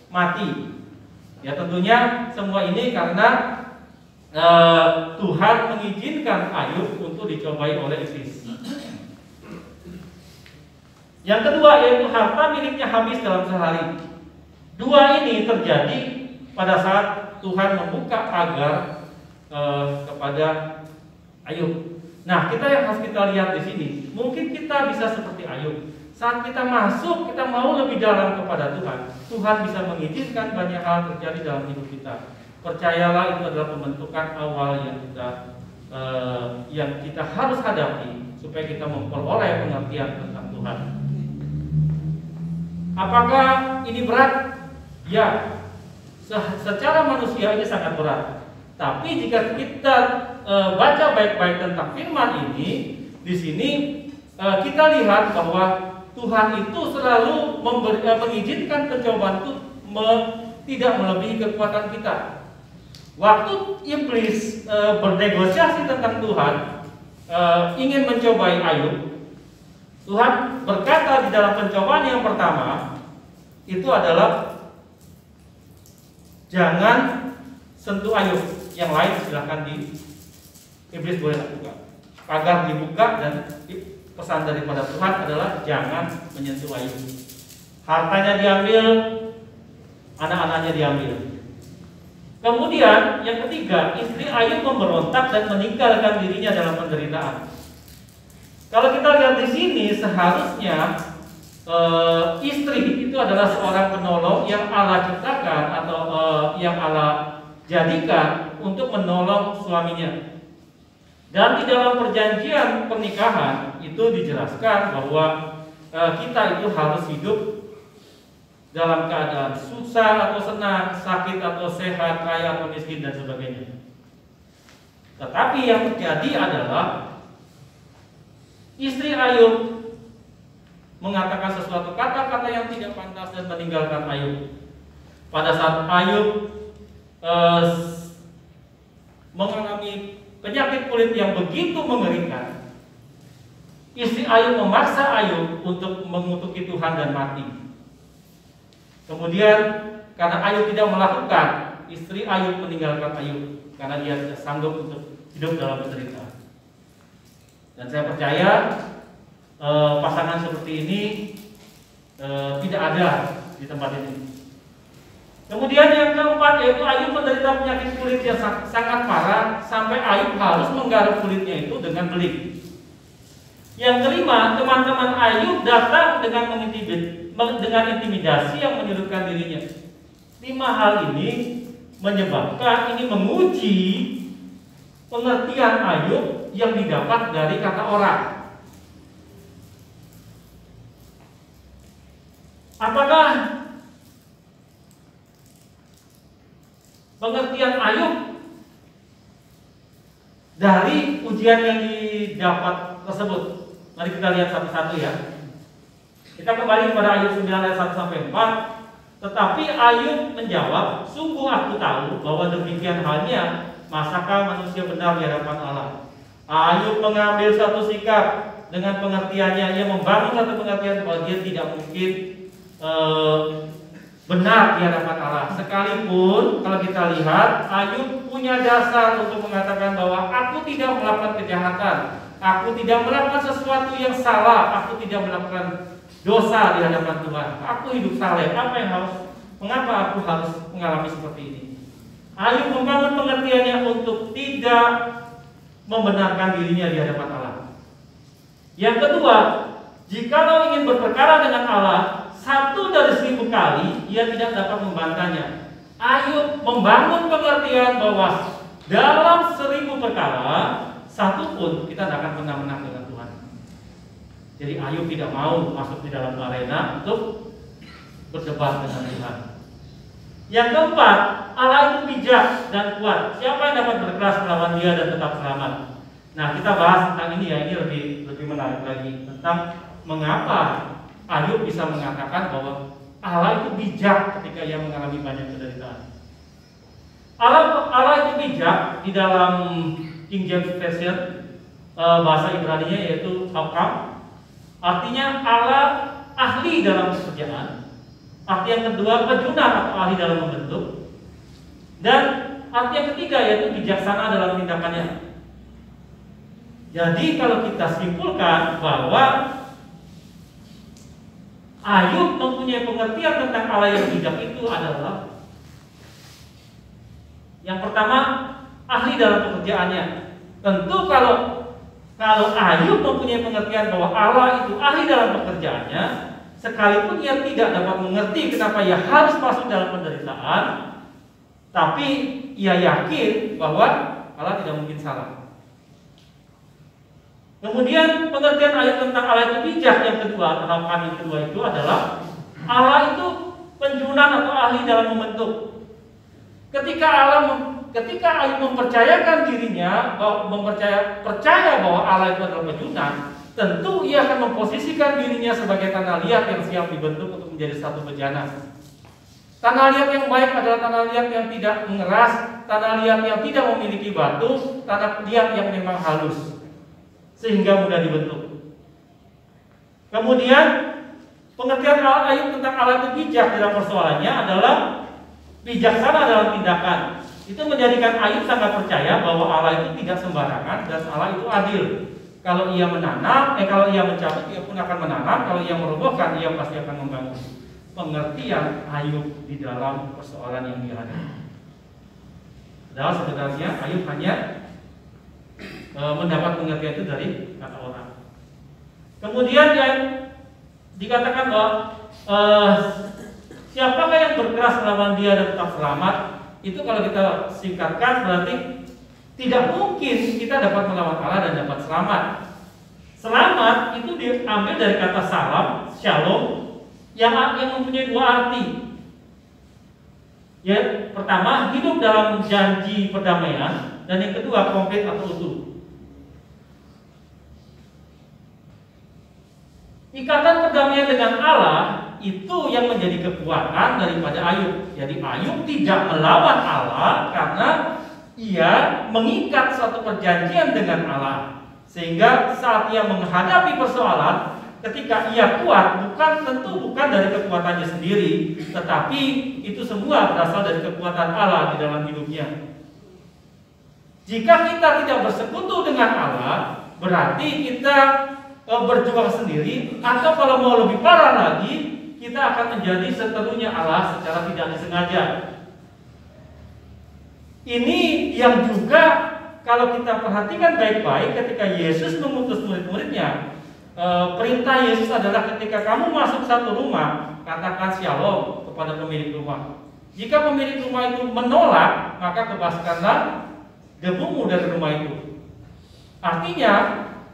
mati. Ya, tentunya semua ini karena Tuhan mengizinkan Ayub untuk dicobai oleh iblis. Yang kedua, yaitu harta miliknya habis dalam sehari. 2 ini terjadi pada saat Tuhan membuka pagar kepada Ayub. Nah, kita yang harus kita lihat di sini, mungkin kita bisa seperti Ayub. Saat kita masuk, kita mau lebih dalam kepada Tuhan. Tuhan bisa mengizinkan banyak hal terjadi dalam hidup kita. Percayalah, itu adalah pembentukan awal yang kita harus hadapi supaya kita memperoleh pengertian tentang Tuhan. Apakah ini berat? Ya, secara manusia ini sangat berat. Tapi jika kita baca baik-baik tentang firman ini, di sini kita lihat bahwa Tuhan itu selalu mengizinkan pencobaan itu tidak melebihi kekuatan kita. Waktu iblis bernegosiasi tentang Tuhan, ingin mencobai Ayub, Tuhan berkata di dalam pencobaan yang pertama itu adalah jangan sentuh Ayub, yang lain silahkan iblis boleh lakukan. Pagar dibuka dan pesan daripada Tuhan adalah jangan menyentuh Ayub. Hartanya diambil, anak-anaknya diambil. Kemudian yang ketiga, istri Ayub memberontak dan meninggalkan dirinya dalam penderitaan. Kalau kita lihat di sini, seharusnya istri itu adalah seorang penolong yang Allah ciptakan atau yang Allah jadikan untuk menolong suaminya. Dan di dalam perjanjian pernikahan itu dijelaskan bahwa kita itu harus hidup dalam keadaan susah atau senang, sakit atau sehat, kaya atau miskin dan sebagainya. Tetapi yang terjadi adalah istri Ayub mengatakan sesuatu kata-kata yang tidak pantas dan meninggalkan Ayub. Pada saat Ayub mengalami penyakit kulit yang begitu mengerikan, istri Ayub memaksa Ayub untuk mengutuki Tuhan dan mati. Kemudian karena Ayub tidak melakukan, istri Ayub meninggalkan Ayub karena dia tidak sanggup untuk hidup dalam penderitaan. Dan saya percaya pasangan seperti ini tidak ada di tempat ini. Kemudian yang keempat yaitu Ayub menderita penyakit kulit yang sangat parah sampai Ayub harus menggaruk kulitnya itu dengan beling. Yang kelima, teman-teman Ayub datang dengan intimidasi yang menyurutkan dirinya. 5 hal ini menyebabkan ini menguji pengertian Ayub yang didapat dari kata orang. Apakah pengertian Ayub dari ujian yang didapat tersebut? Mari kita lihat satu-satu ya. Kita kembali kepada Ayub 9 ayat 1 sampai 4. Tetapi Ayub menjawab, sungguh aku tahu bahwa demikian halnya masakah manusia benar di hadapan Allah. Ayub mengambil satu sikap dengan pengertiannya. Ia membangun satu pengertian bahwa dia tidak mungkin benar di hadapan Allah. Sekalipun kalau kita lihat Ayub punya dasar untuk mengatakan bahwa aku tidak melakukan kejahatan, aku tidak melakukan sesuatu yang salah, aku tidak melakukan dosa di hadapan Tuhan. Aku hidup saleh. Mengapa aku harus mengalami seperti ini? Ayub membangun pengertiannya untuk tidak membenarkan dirinya di hadapan Allah. Yang kedua, jikalau ingin berperkara dengan Allah 1 dari 1000 kali, ia tidak dapat membantahnya. Ayub membangun pengertian bahwa dalam 1000 perkara, 1 pun kita tidak akan pernah menang dengan Tuhan. Jadi Ayub tidak mau masuk di dalam arena untuk berdebat dengan Tuhan. Yang keempat, Allah itu bijak dan kuat. Siapa yang dapat berkeras melawan dia dan tetap selamat? Nah, kita bahas tentang ini ya. Ini lebih menarik lagi tentang mengapa Ayub bisa mengatakan bahwa Allah itu bijak ketika ia mengalami banyak penderitaan. Allah itu bijak di dalam King James Version, bahasa Ibrani-nya yaitu Hakam. Artinya Allah ahli dalam pekerjaan. Arti yang kedua, pejunan atau ahli dalam membentuk. Dan arti yang ketiga yaitu bijaksana dalam tindakannya. Jadi kalau kita simpulkan bahwa Ayub mempunyai pengertian tentang Allah yang bijak itu adalah yang pertama, ahli dalam pekerjaannya. Tentu kalau Ayub mempunyai pengertian bahwa Allah itu ahli dalam pekerjaannya, sekalipun ia tidak dapat mengerti kenapa ia harus masuk dalam penderitaan, tapi ia yakin bahwa Allah tidak mungkin salah. Kemudian pengertian ayat tentang Allah itu bijak yang kedua, hal yang kedua itu adalah Allah itu penjunan atau ahli dalam membentuk. Ketika Ayub mempercayakan dirinya, percaya bahwa Allah itu adalah penjunan, tentu ia akan memposisikan dirinya sebagai tanah liat yang siap dibentuk untuk menjadi satu bejana. Tanah liat yang baik adalah tanah liat yang tidak mengeras, tanah liat yang tidak memiliki batu, tanah liat yang memang halus, sehingga mudah dibentuk. Kemudian pengertian Ayub tentang Allah itu bijak dalam persoalannya adalah bijaksana dalam tindakan. itu menjadikan Ayub sangat percaya bahwa Allah itu tidak sembarangan dan Allah itu adil. Kalau ia menanam, kalau ia mencabut, ia pun akan menanam. Kalau ia merobohkan, ia pasti akan membangun. Pengertian Ayub di dalam persoalan yang dihadapi. Padahal sebenarnya Ayub hanya mendapat pengertian itu dari kata orang. Kemudian yang dikatakan bahwa siapakah yang berkeras melawan dia dan tetap selamat? Itu kalau kita singkatkan berarti tidak mungkin kita dapat melawan Allah dan dapat selamat. Selamat itu diambil dari kata salam, shalom, yang mempunyai dua arti. Ya, pertama hidup dalam janji perdamaian, dan yang kedua komplit atau utuh. Ikatan perdamaian dengan Allah itu yang menjadi kekuatan daripada Ayub. Jadi Ayub tidak melawan Allah karena ia mengikat suatu perjanjian dengan Allah. Sehingga saat ia menghadapi persoalan, ketika ia kuat, bukan dari kekuatannya sendiri, tetapi itu semua berasal dari kekuatan Allah di dalam hidupnya. Jika kita tidak bersekutu dengan Allah, berarti kita berjuang sendiri, atau kalau mau lebih parah lagi, kita akan menjadi seterunya Allah secara tidak disengaja. Ini yang juga kalau kita perhatikan baik-baik ketika Yesus mengutus murid-muridnya, perintah Yesus adalah ketika kamu masuk satu rumah, katakan shalom kepada pemilik rumah. Jika pemilik rumah itu menolak, maka bebaskanlah debumu dari rumah itu. Artinya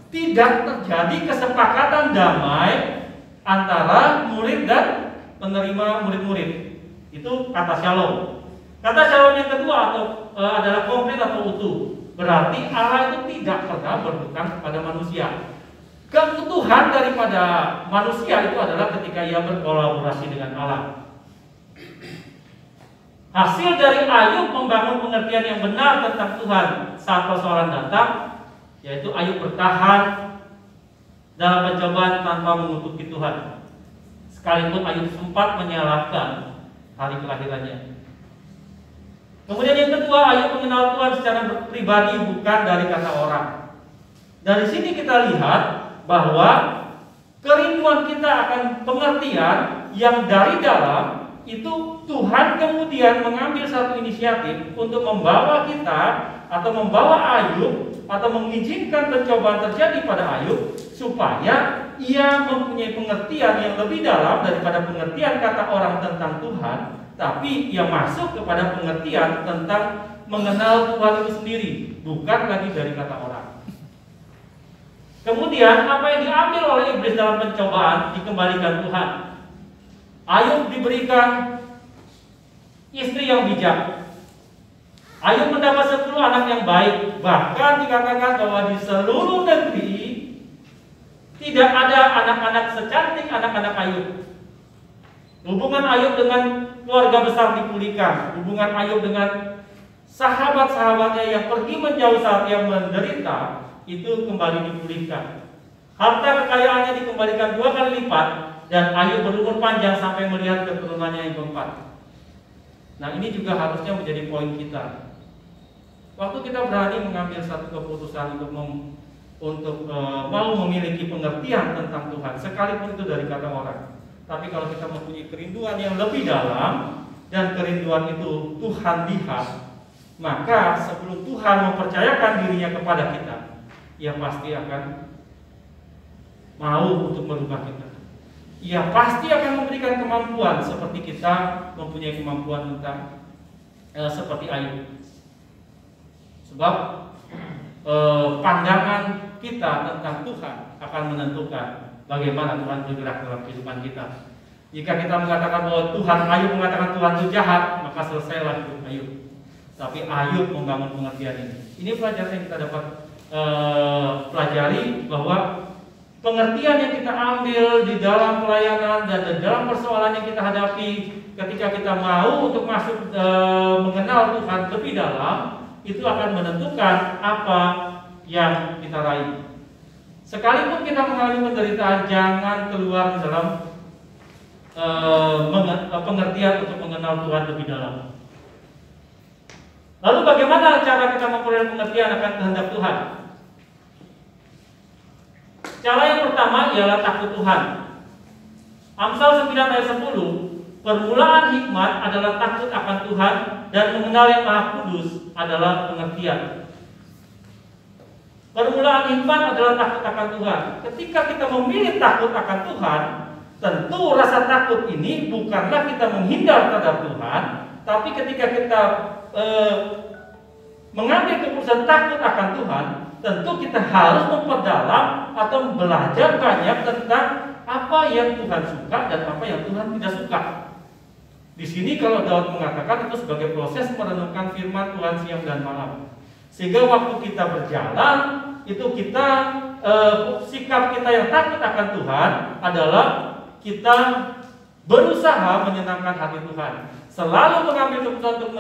tidak terjadi kesepakatan damai antara murid dan penerima murid-murid. Itu kata shalom. Kata shalom yang kedua adalah komplit atau utuh. Berarti Allah itu tidak pernah berhutang kepada manusia. Keutuhan daripada manusia itu adalah ketika ia berkolaborasi dengan Allah. Hasil dari Ayub membangun pengertian yang benar tentang Tuhan saat persoalan datang, yaitu Ayub bertahan dalam pencobaan tanpa mengutuki Tuhan. Sekalipun Ayub sempat menyalahkan hari kelahirannya. Kemudian yang kedua, Ayub mengenal Tuhan secara pribadi, bukan dari kata orang. Dari sini kita lihat bahwa kerinduan kita akan pengertian yang dari dalam itu, Tuhan kemudian mengambil satu inisiatif untuk membawa kita atau membawa Ayub atau mengizinkan pencobaan terjadi pada Ayub supaya ia mempunyai pengertian yang lebih dalam daripada pengertian kata orang tentang Tuhan, tapi ia masuk kepada pengertian tentang mengenal Tuhan itu sendiri, bukan lagi dari kata orang. Kemudian apa yang diambil oleh iblis dalam pencobaan dikembalikan Tuhan. Ayub diberikan istri yang bijak. Ayub mendapat 10 anak yang baik. Bahkan dikatakan bahwa di seluruh negeri tidak ada anak-anak secantik anak-anak Ayub. Hubungan Ayub dengan keluarga besar dipulihkan. Hubungan Ayub dengan sahabat-sahabatnya yang pergi menjauh saat ia menderita itu kembali dipulihkan. Harta kekayaannya dikembalikan 2 kali lipat, dan Ayub berumur panjang sampai melihat keturunannya yang keempat. Nah, ini juga harusnya menjadi poin kita. Waktu kita berani mengambil satu keputusan untuk mau memiliki pengertian tentang Tuhan, sekalipun itu dari kata orang. Tapi kalau kita mempunyai kerinduan yang lebih dalam, dan kerinduan itu Tuhan lihat, maka sebelum Tuhan mempercayakan dirinya kepada kita, ia pasti akan mau untuk merubah kita. Ia pasti akan memberikan kemampuan seperti kita mempunyai kemampuan tentang seperti Ayub. Sebab pandangan kita tentang Tuhan akan menentukan bagaimana Tuhan bergerak dalam kehidupan kita. Jika kita mengatakan bahwa Ayub mengatakan Tuhan itu jahat, maka selesailah hidup Ayub. Tapi Ayub membangun pengertian ini. Ini pelajaran yang kita dapat pelajari, bahwa pengertian yang kita ambil di dalam pelayanan dan di dalam persoalan yang kita hadapi, ketika kita mau untuk masuk mengenal Tuhan lebih dalam, itu akan menentukan apa yang kita raih. Sekalipun kita mengalami penderitaan, jangan keluar di dalam pengertian untuk mengenal Tuhan lebih dalam. Lalu bagaimana cara kita memperoleh pengertian akan kehendak Tuhan? Cara yang pertama ialah takut Tuhan. Amsal 9 ayat 10, permulaan hikmat adalah takut akan Tuhan dan mengenal yang Maha Kudus adalah pengertian. Permulaan hikmat adalah takut akan Tuhan. Ketika kita memilih takut akan Tuhan, tentu rasa takut ini bukanlah kita menghindar terhadap Tuhan, tapi ketika kita mengambil keputusan takut akan Tuhan, tentu kita harus memperdalam atau belajar banyak tentang apa yang Tuhan suka dan apa yang Tuhan tidak suka. Di sini kalau Daud mengatakan itu sebagai proses merenungkan firman Tuhan siang dan malam. Sehingga waktu kita berjalan, itu kita sikap kita yang takut akan Tuhan adalah kita berusaha menyenangkan hati Tuhan. Selalu mengambil keputusan untuk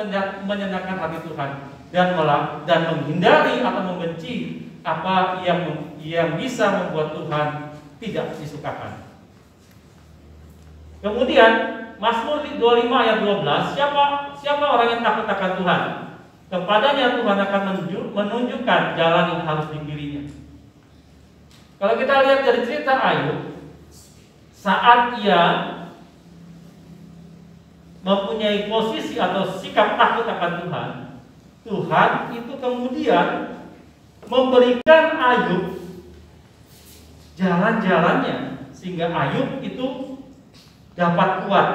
menyenangkan hati Tuhan dan menghindari atau membenci apa yang bisa membuat Tuhan tidak disukakan. Kemudian Mazmur 25 ayat 12, siapa orang yang takut akan Tuhan? Kepadanya Tuhan akan menunjukkan jalan yang harus dipilihnya. Kalau kita lihat dari cerita Ayub, saat ia mempunyai posisi atau sikap takut akan Tuhan, Tuhan itu kemudian memberikan Ayub jalan-jalannya sehingga Ayub itu dapat kuat.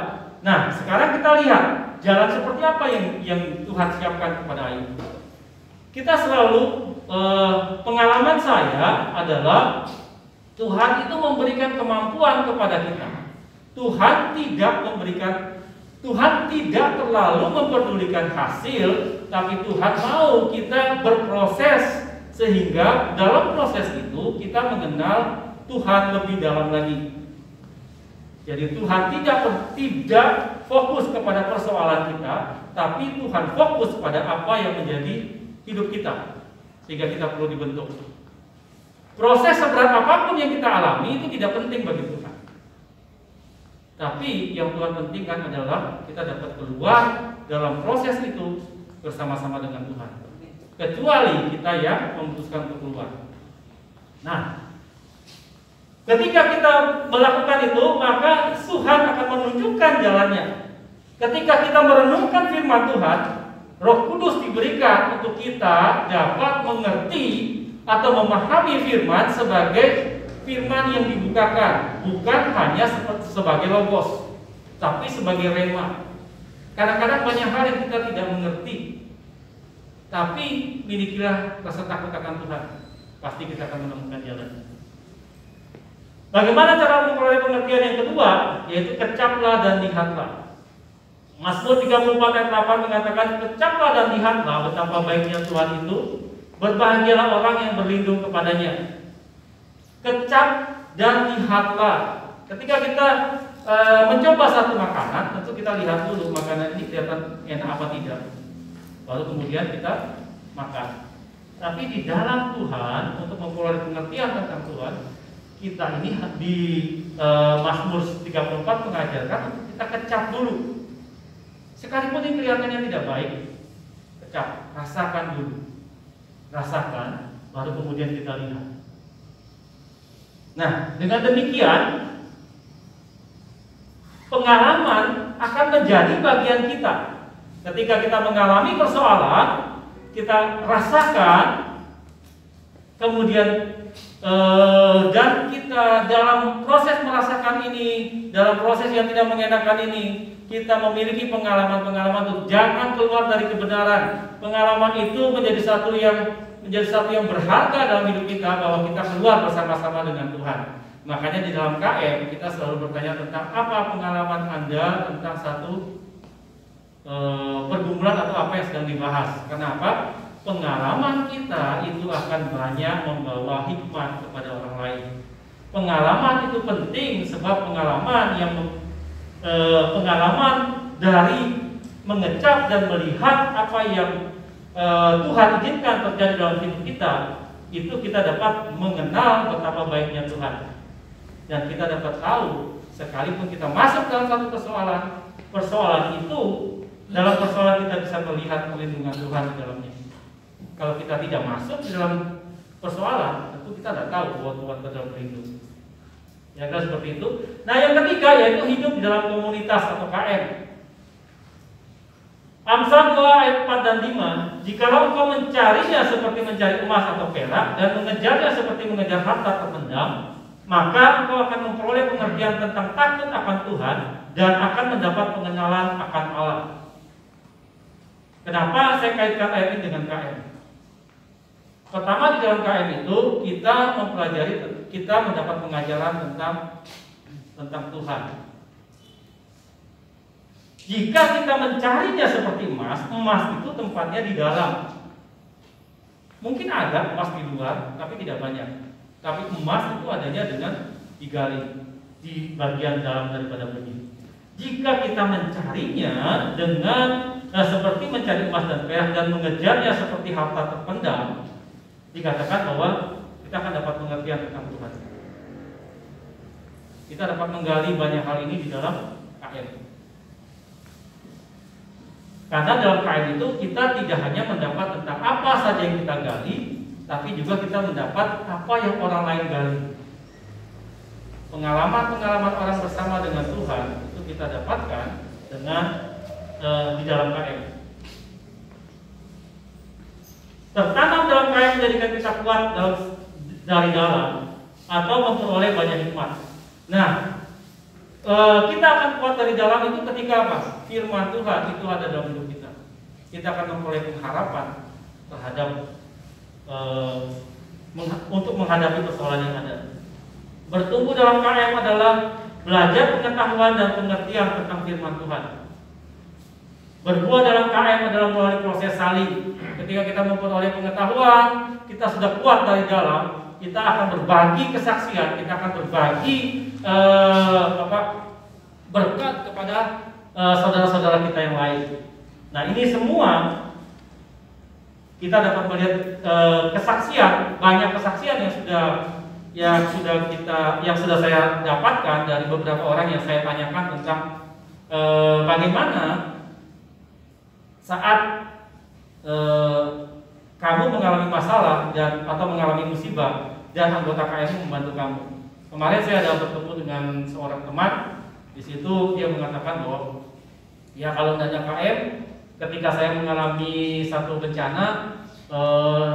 Nah, sekarang kita lihat jalan seperti apa yang Tuhan siapkan kepada Ayub. Kita selalu pengalaman saya adalah Tuhan itu memberikan kemampuan kepada kita. Tuhan tidak terlalu memperdulikan hasil, tapi Tuhan mau kita berproses sehingga dalam proses itu kita mengenal Tuhan lebih dalam lagi. Jadi Tuhan tidak fokus kepada persoalan kita, tapi Tuhan fokus pada apa yang menjadi hidup kita, sehingga kita perlu dibentuk. Proses seberat apapun yang kita alami itu tidak penting bagi Tuhan. Tapi yang Tuhan pentingkan adalah kita dapat keluar dalam proses itu bersama-sama dengan Tuhan. Kecuali kita yang memutuskan untuk keluar. Nah, ketika kita melakukan itu, maka Tuhan akan menunjukkan jalannya. Ketika kita merenungkan firman Tuhan, Roh Kudus diberikan untuk kita dapat mengerti atau memahami firman sebagai firman yang dibukakan, bukan hanya sebagai logos, tapi sebagai rema. Kadang-kadang banyak hal yang kita tidak mengerti, tapi milikilah rasa takut akan Tuhan, pasti kita akan menemukan jalan. Bagaimana cara memperoleh pengertian yang kedua? Yaitu kecaplah dan lihatlah. Mazmur 34 ayat 8 mengatakan, kecaplah dan lihatlah betapa baiknya Tuhan itu, berbahagialah orang yang berlindung kepadanya. Kecap dan lihatlah. Ketika kita mencoba satu makanan, tentu kita lihat dulu makanan ini kelihatan enak apa tidak, baru kemudian kita makan. Tapi di dalam Tuhan, untuk memperoleh pengertian tentang Tuhan, kita ini di Mazmur 34 mengajarkan untuk kita kecap dulu. Sekalipun ini kelihatannya tidak baik, kecap, rasakan dulu. Rasakan, baru kemudian kita lihat. Nah, dengan demikian pengalaman akan menjadi bagian kita. Ketika kita mengalami persoalan, kita rasakan, kemudian dan kita dalam proses merasakan ini, dalam proses yang tidak mengenakan ini, kita memiliki pengalaman-pengalaman itu. Jangan keluar dari kebenaran. Pengalaman itu menjadi satu yang berharga dalam hidup kita, bahwa kita keluar bersama-sama dengan Tuhan. Makanya di dalam KM kita selalu bertanya tentang apa pengalaman Anda tentang satu pergumulan atau apa yang sedang dibahas. Kenapa? Pengalaman kita itu akan banyak membawa hikmat kepada orang lain. Pengalaman itu penting sebab pengalaman dari mengecap dan melihat apa yang Tuhan izinkan terjadi dalam hidup kita, itu kita dapat mengenal betapa baiknya Tuhan. Dan kita dapat tahu, sekalipun kita masuk dalam satu persoalan itu dalam persoalan kita bisa melihat perlindungan Tuhan di dalamnya. Kalau kita tidak masuk di dalam persoalan, tentu kita tidak tahu bahwa Tuhan betul berlindung. Ya kan seperti itu. Nah yang ketiga yaitu hidup di dalam komunitas atau KM. Amsal 2 ayat 4 dan 5, jikalau engkau mencarinya seperti mencari emas atau perak dan mengejarnya seperti mengejar harta terpendam, maka engkau akan memperoleh pengertian tentang takut akan Tuhan dan akan mendapat pengenalan akan Allah. Kenapa saya kaitkan ayat ini dengan KM? Pertama, di dalam KM itu kita mempelajari, kita mendapat pengajaran tentang Tuhan. Jika kita mencarinya seperti emas, emas itu tempatnya di dalam. Mungkin ada emas di luar, tapi tidak banyak. Tapi emas itu adanya dengan digali di bagian dalam daripada bumi. Jika kita mencarinya dengan seperti mencari emas dan perak dan mengejarnya seperti harta terpendam, dikatakan bahwa kita akan dapat pengertian tentang Tuhan. Kita dapat menggali banyak hal ini di dalam KM. Karena dalam KM itu kita tidak hanya mendapat tentang apa saja yang kita gali, tapi juga kita mendapat apa yang orang lain gali. Pengalaman-pengalaman orang bersama dengan Tuhan itu kita dapatkan dengan di dalam KM. Tertanam dalam KM menjadikan kita kuat dari dalam atau memperoleh banyak hikmat. Nah, kita akan kuat dari dalam itu ketika apa? Firman Tuhan itu ada dalam hidup kita. Kita akan memperoleh pengharapan terhadap untuk menghadapi persoalan yang ada. Bertumbuh dalam KM adalah belajar pengetahuan dan pengertian tentang firman Tuhan. Berbuah dalam KM adalah melalui proses saling. Ketika kita memperoleh pengetahuan, kita sudah kuat dari dalam, kita akan berbagi kesaksian, kita akan berbagi berkat kepada saudara-saudara kita yang lain. Nah, ini semua kita dapat melihat kesaksian, banyak kesaksian yang sudah saya dapatkan dari beberapa orang yang saya tanyakan tentang bagaimana saat kamu mengalami masalah atau mengalami musibah dan anggota KM membantu kamu. Kemarin saya ada bertemu dengan seorang teman. Di situ dia mengatakan bahwa ya kalau tidak ada KM, ketika saya mengalami satu bencana,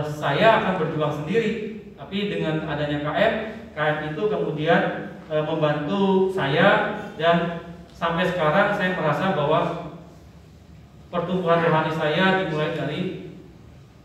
saya akan berjuang sendiri. Tapi dengan adanya KM itu kemudian membantu saya, dan sampai sekarang saya merasa bahwa pertumbuhan rohani saya dimulai dari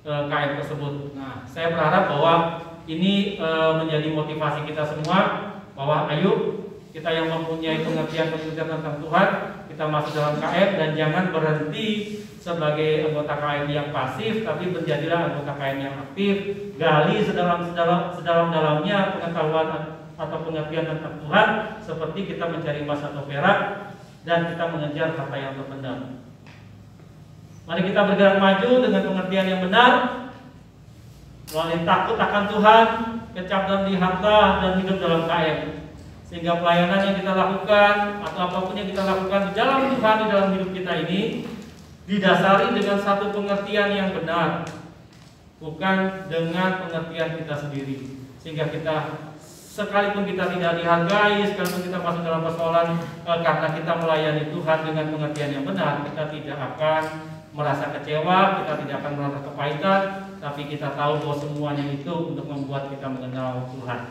KM tersebut. Nah, saya berharap bahwa ini menjadi motivasi kita semua, bahwa ayo kita yang mempunyai pengertian tentang Tuhan, kita masuk dalam KM dan jangan berhenti sebagai anggota KM yang pasif, tapi menjadilah anggota KM yang aktif. Gali sedalam-dalamnya pengetahuan atau pengertian tentang Tuhan, seperti kita mencari emas atau perak dan kita mengejar harta yang terpendam. Mari kita bergerak maju dengan pengertian yang benar, melalui takut akan Tuhan, kecap di harta dan hidup dalam KM. Sehingga pelayanan yang kita lakukan atau apapun yang kita lakukan di dalam Tuhan, di dalam hidup kita ini didasari dengan satu pengertian yang benar, bukan dengan pengertian kita sendiri. Sehingga kita, sekalipun kita tidak dihargai, sekalipun kita masuk dalam persoalan karena kita melayani Tuhan dengan pengertian yang benar, kita tidak akan merasa kecewa, kita tidak akan merasa kepahitan, tapi kita tahu bahwa semuanya itu untuk membuat kita mengenal Tuhan.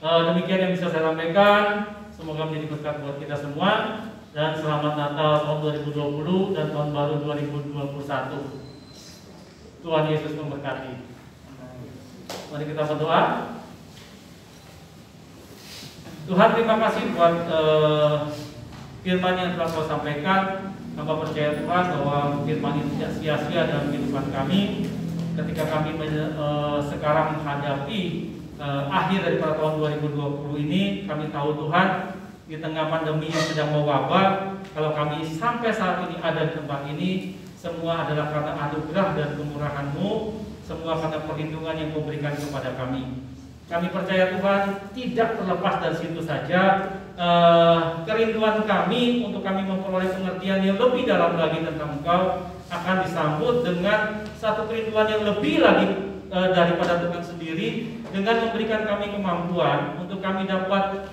Demikian yang bisa saya sampaikan. Semoga menjadi berkat buat kita semua, dan selamat Natal tahun 2020 dan tahun baru 2021. Tuhan Yesus memberkati. Mari kita berdoa. Tuhan, terima kasih buat firman yang telah Kau sampaikan. Hamba percaya Tuhan bahwa firman itu tidak sia-sia dalam kehidupan kami. Ketika kami sekarang menghadapi akhir daripada tahun 2020 ini, kami tahu Tuhan, di tengah pandemi yang sedang mewabah, kalau kami sampai saat ini ada di tempat ini, semua adalah karena anugerah dan kemurahan-Mu, semua karena perlindungan yang Kau berikan kepada kami. Kami percaya Tuhan tidak terlepas dari situ saja. Kerinduan kami untuk kami memperoleh pengertian yang lebih dalam lagi tentang Engkau akan disambut dengan satu kerinduan yang lebih lagi daripada Tuhan sendiri, dengan memberikan kami kemampuan untuk kami dapat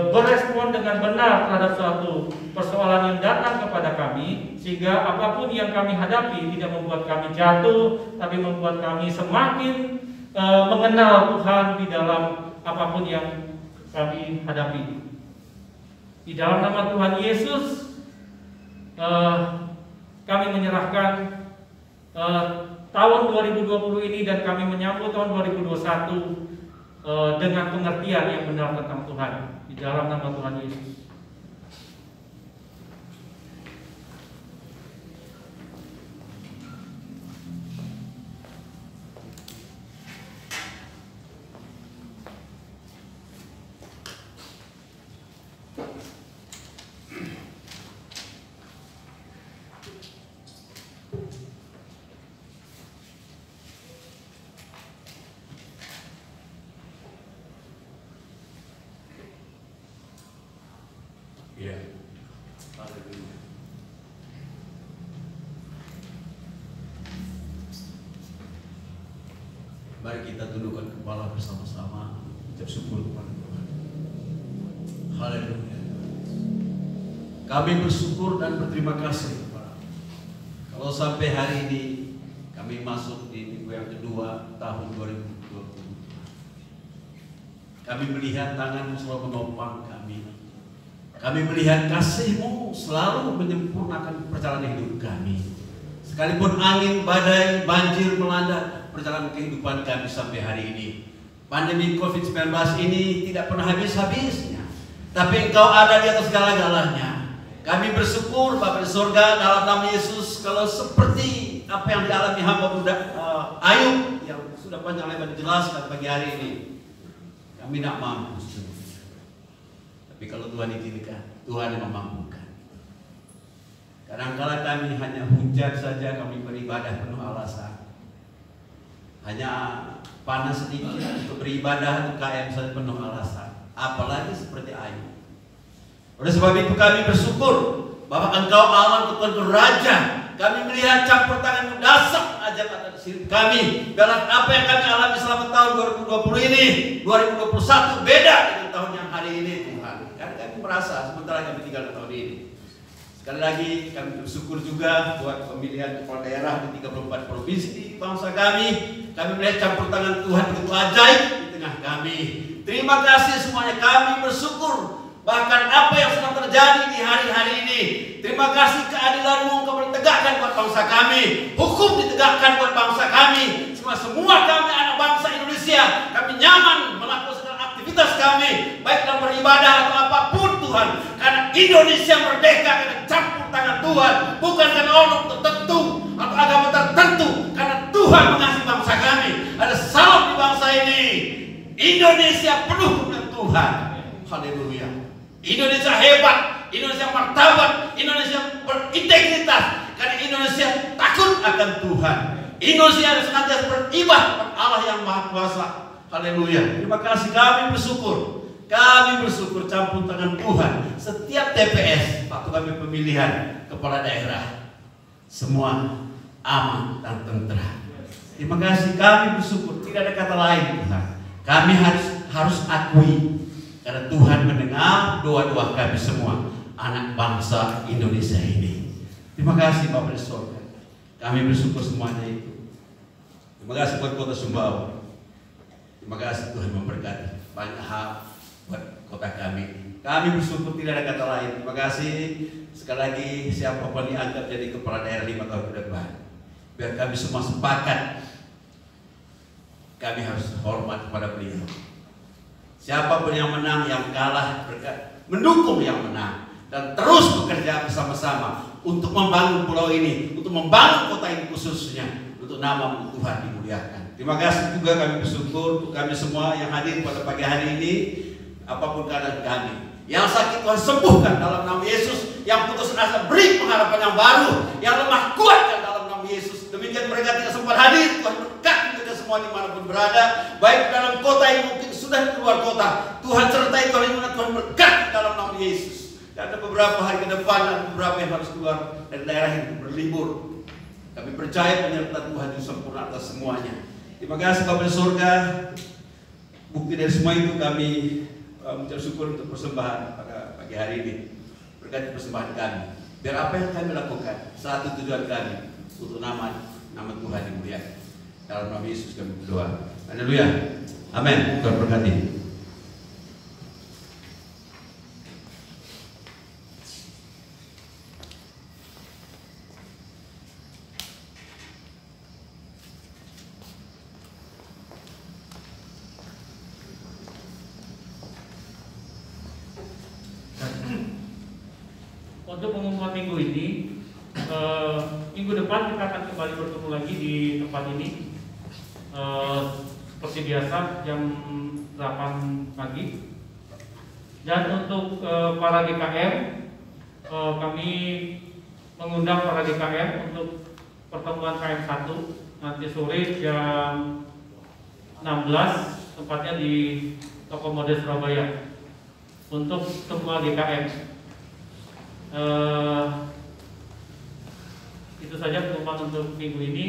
berespon dengan benar terhadap suatu persoalan yang datang kepada kami, sehingga apapun yang kami hadapi tidak membuat kami jatuh, tapi membuat kami semakin mengenal Tuhan di dalam apapun yang kami hadapi. Di dalam nama Tuhan Yesus, kami menyerahkan tahun 2020 ini dan kami menyambut tahun 2021 dengan pengertian yang benar tentang Tuhan. Di dalam nama Tuhan Yesus. Ya, haleluya. Mari kita tundukkan kepala bersama-sama, ucap syukur kepada Tuhan. Haleluya. Kami bersyukur dan berterima kasih kepada kalau sampai hari ini kami masuk di minggu yang kedua tahun 2020. Kami melihat tangan-Mu selalu menopang kami. Kami melihat kasih-Mu selalu menyempurnakan perjalanan hidup kami. Sekalipun angin, badai, banjir melanda perjalanan kehidupan kami sampai hari ini. Pandemi COVID-19 ini tidak pernah habis-habisnya, tapi Engkau ada di atas segala-galanya. Kami bersyukur Bapa di surga dalam nama Yesus, kalau seperti apa yang dialami hamba muda Ayub yang sudah panjang lebar dijelaskan pagi hari ini, kami tidak mampu. Tapi kalau Tuhan izinkan, Tuhan yang memampukan. Kadang-kala kami hanya hujan saja, kami beribadah penuh alasan. Hanya panas sedikit untuk beribadah, untuk KM saja penuh alasan. Apalagi seperti Ayub. Oleh sebab itu kami bersyukur bahwa Engkau Allah, Tuhan Raja. Kami melihat campur tangan-Mu dasar aja atas hidup kami. Dalam apa yang kami alami selama tahun 2020 ini, 2021 beda dengan tahun yang hari ini, Tuhan. Karena kami merasa sementara kami tinggal di tahun ini. Sekali lagi kami bersyukur juga buat pemilihan kepala daerah di 34 provinsi di bangsa kami. Kami melihat campur tangan Tuhan begitu ajaib di tengah kami. Terima kasih semuanya, kami bersyukur. Bahkan apa yang sedang terjadi di hari-hari ini, terima kasih keadilan-Mu Engkau tegakkan buat bangsa kami. Hukum ditegakkan buat bangsa kami. Semua kami anak bangsa Indonesia, kami nyaman melakukan segala aktivitas kami, baik dalam beribadah atau apapun Tuhan. Karena Indonesia merdeka karena campur tangan Tuhan, bukan karena orang tertentu atau agama tertentu. Karena Tuhan mengasihi bangsa kami. Ada salam di bangsa ini. Indonesia penuh dengan Tuhan. Haleluya. Indonesia hebat, Indonesia martabat, Indonesia berintegritas. Karena Indonesia takut akan Tuhan. Indonesia senantiasa beribadah kepada Allah yang Maha Kuasa. Haleluya. Terima kasih, kami bersyukur. Kami bersyukur campur tangan Tuhan. Setiap TPS waktu kami pemilihan kepala daerah, semua aman dan tentram. Terima kasih, kami bersyukur. Tidak ada kata lain, Tuhan. Kami harus akui. Karena Tuhan mendengar doa-doa kami semua, anak bangsa Indonesia ini. Terima kasih Bapak di surga. Kami bersyukur semuanya itu. Terima kasih buat Kota Sumbawa. Terima kasih Tuhan memberkati banyak hal buat kota kami. Kami bersyukur, tidak ada kata lain. Terima kasih sekali lagi siapapun diangkat jadi kepala daerah 5 tahun ke depan. Biar kami semua sepakat. Kami harus hormat kepada beliau. Siapapun yang menang, yang kalah, mendukung yang menang. Dan terus bekerja bersama-sama untuk membangun pulau ini, untuk membangun kota ini khususnya, untuk nama Tuhan dimuliakan. Terima kasih juga kami bersyukur untuk kami semua yang hadir pada pagi hari ini, apapun keadaan kami. Yang sakit Tuhan sembuhkan dalam nama Yesus, yang putus asa beri pengharapan yang baru, yang lemah kuatkan dalam nama Yesus. Demikian mereka tidak sempat hadir, Tuhan berkati kita semua dimanapun berada, baik dalam kota ini keluar kota. Tuhan sertai Tuhan, Tuhan berkati dalam nama Yesus. Dan ada beberapa hari ke depan dan beberapa yang harus keluar dari daerah ini berlibur. Kami percaya penyertaan Tuhan itu sempurna atas semuanya. Terima kasih Bapa di surga. Bukti dari semua itu kami mengucap syukur untuk persembahan pada pagi hari ini. Berkati persembahan kami. Biar apa yang kami lakukan, satu tujuan kami untuk nama Tuhan dimuliakan. Dalam nama Yesus kami berdoa. Haleluya. Amin. Tuhan berkati. Untuk pengumuman minggu ini, minggu depan kita akan kembali bertemu lagi di tempat ini seperti biasa jam 8 pagi. Dan untuk para GKM, kami mengundang para GKM untuk pertemuan KM 1 nanti sore jam 16, tempatnya di Toko Mode Surabaya untuk semua GKM. Itu saja pengumuman untuk minggu ini.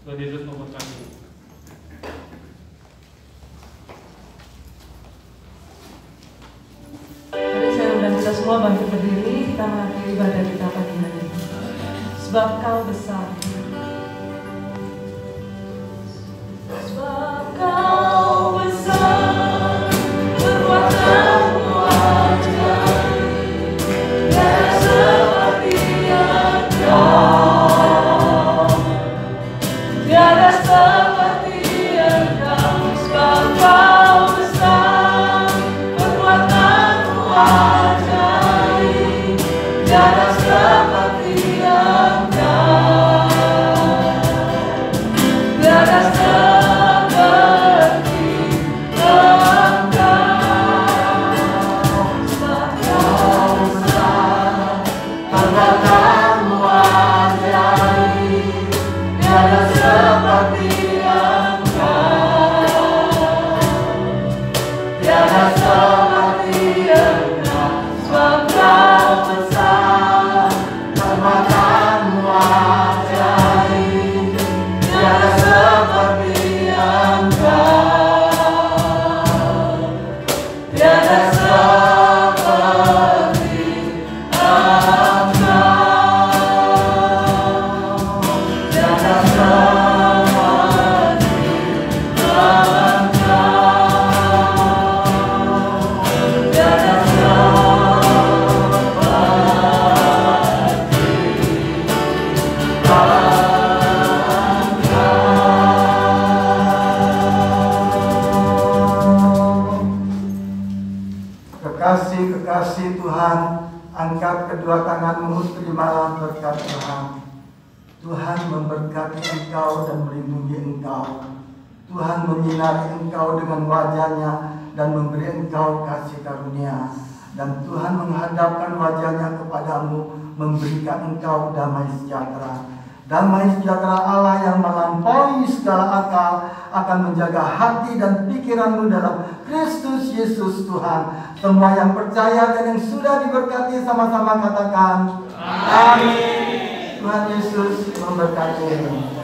Tuhan Yesus memberkati. Mari saya undang kita semua bangkit berdiri, kita mengakhiri ibadah kita pagi hari ini. Sebab Kau besar. Sebab Kau besar, perbuatanmu ajaib, tiada seperti Engkau, tiada seperti Engkau. Sebab Kau besar, perbuatanmu ajaib, tiada seperti Engkau, tiada seperti Engkau. Sebab Kau besar, perbuatanmu ajaib, tiada seperti Engkau, tiada seperti Engkau. Sebab Kau besar, perbuatanmu ajaib, tiada seperti Engkau, tiada seperti Engkau, tiada Kekasih Tuhan, angkat kedua tanganmu, terimalah berkat Tuhan. Tuhan memberkati engkau dan melindungi engkau. Tuhan menyinari engkau dengan wajahnya dan memberi engkau kasih karunia. Dan Tuhan menghadapkan wajahnya kepadamu, memberikan engkau damai sejahtera. Damai sejahtera Allah yang melampaui segala akal akan menjaga hati dan pikiranmu dalam Kristus Yesus Tuhan. Semua yang percaya dan yang sudah diberkati sama-sama katakan amin. Tuhan Yesus memberkati.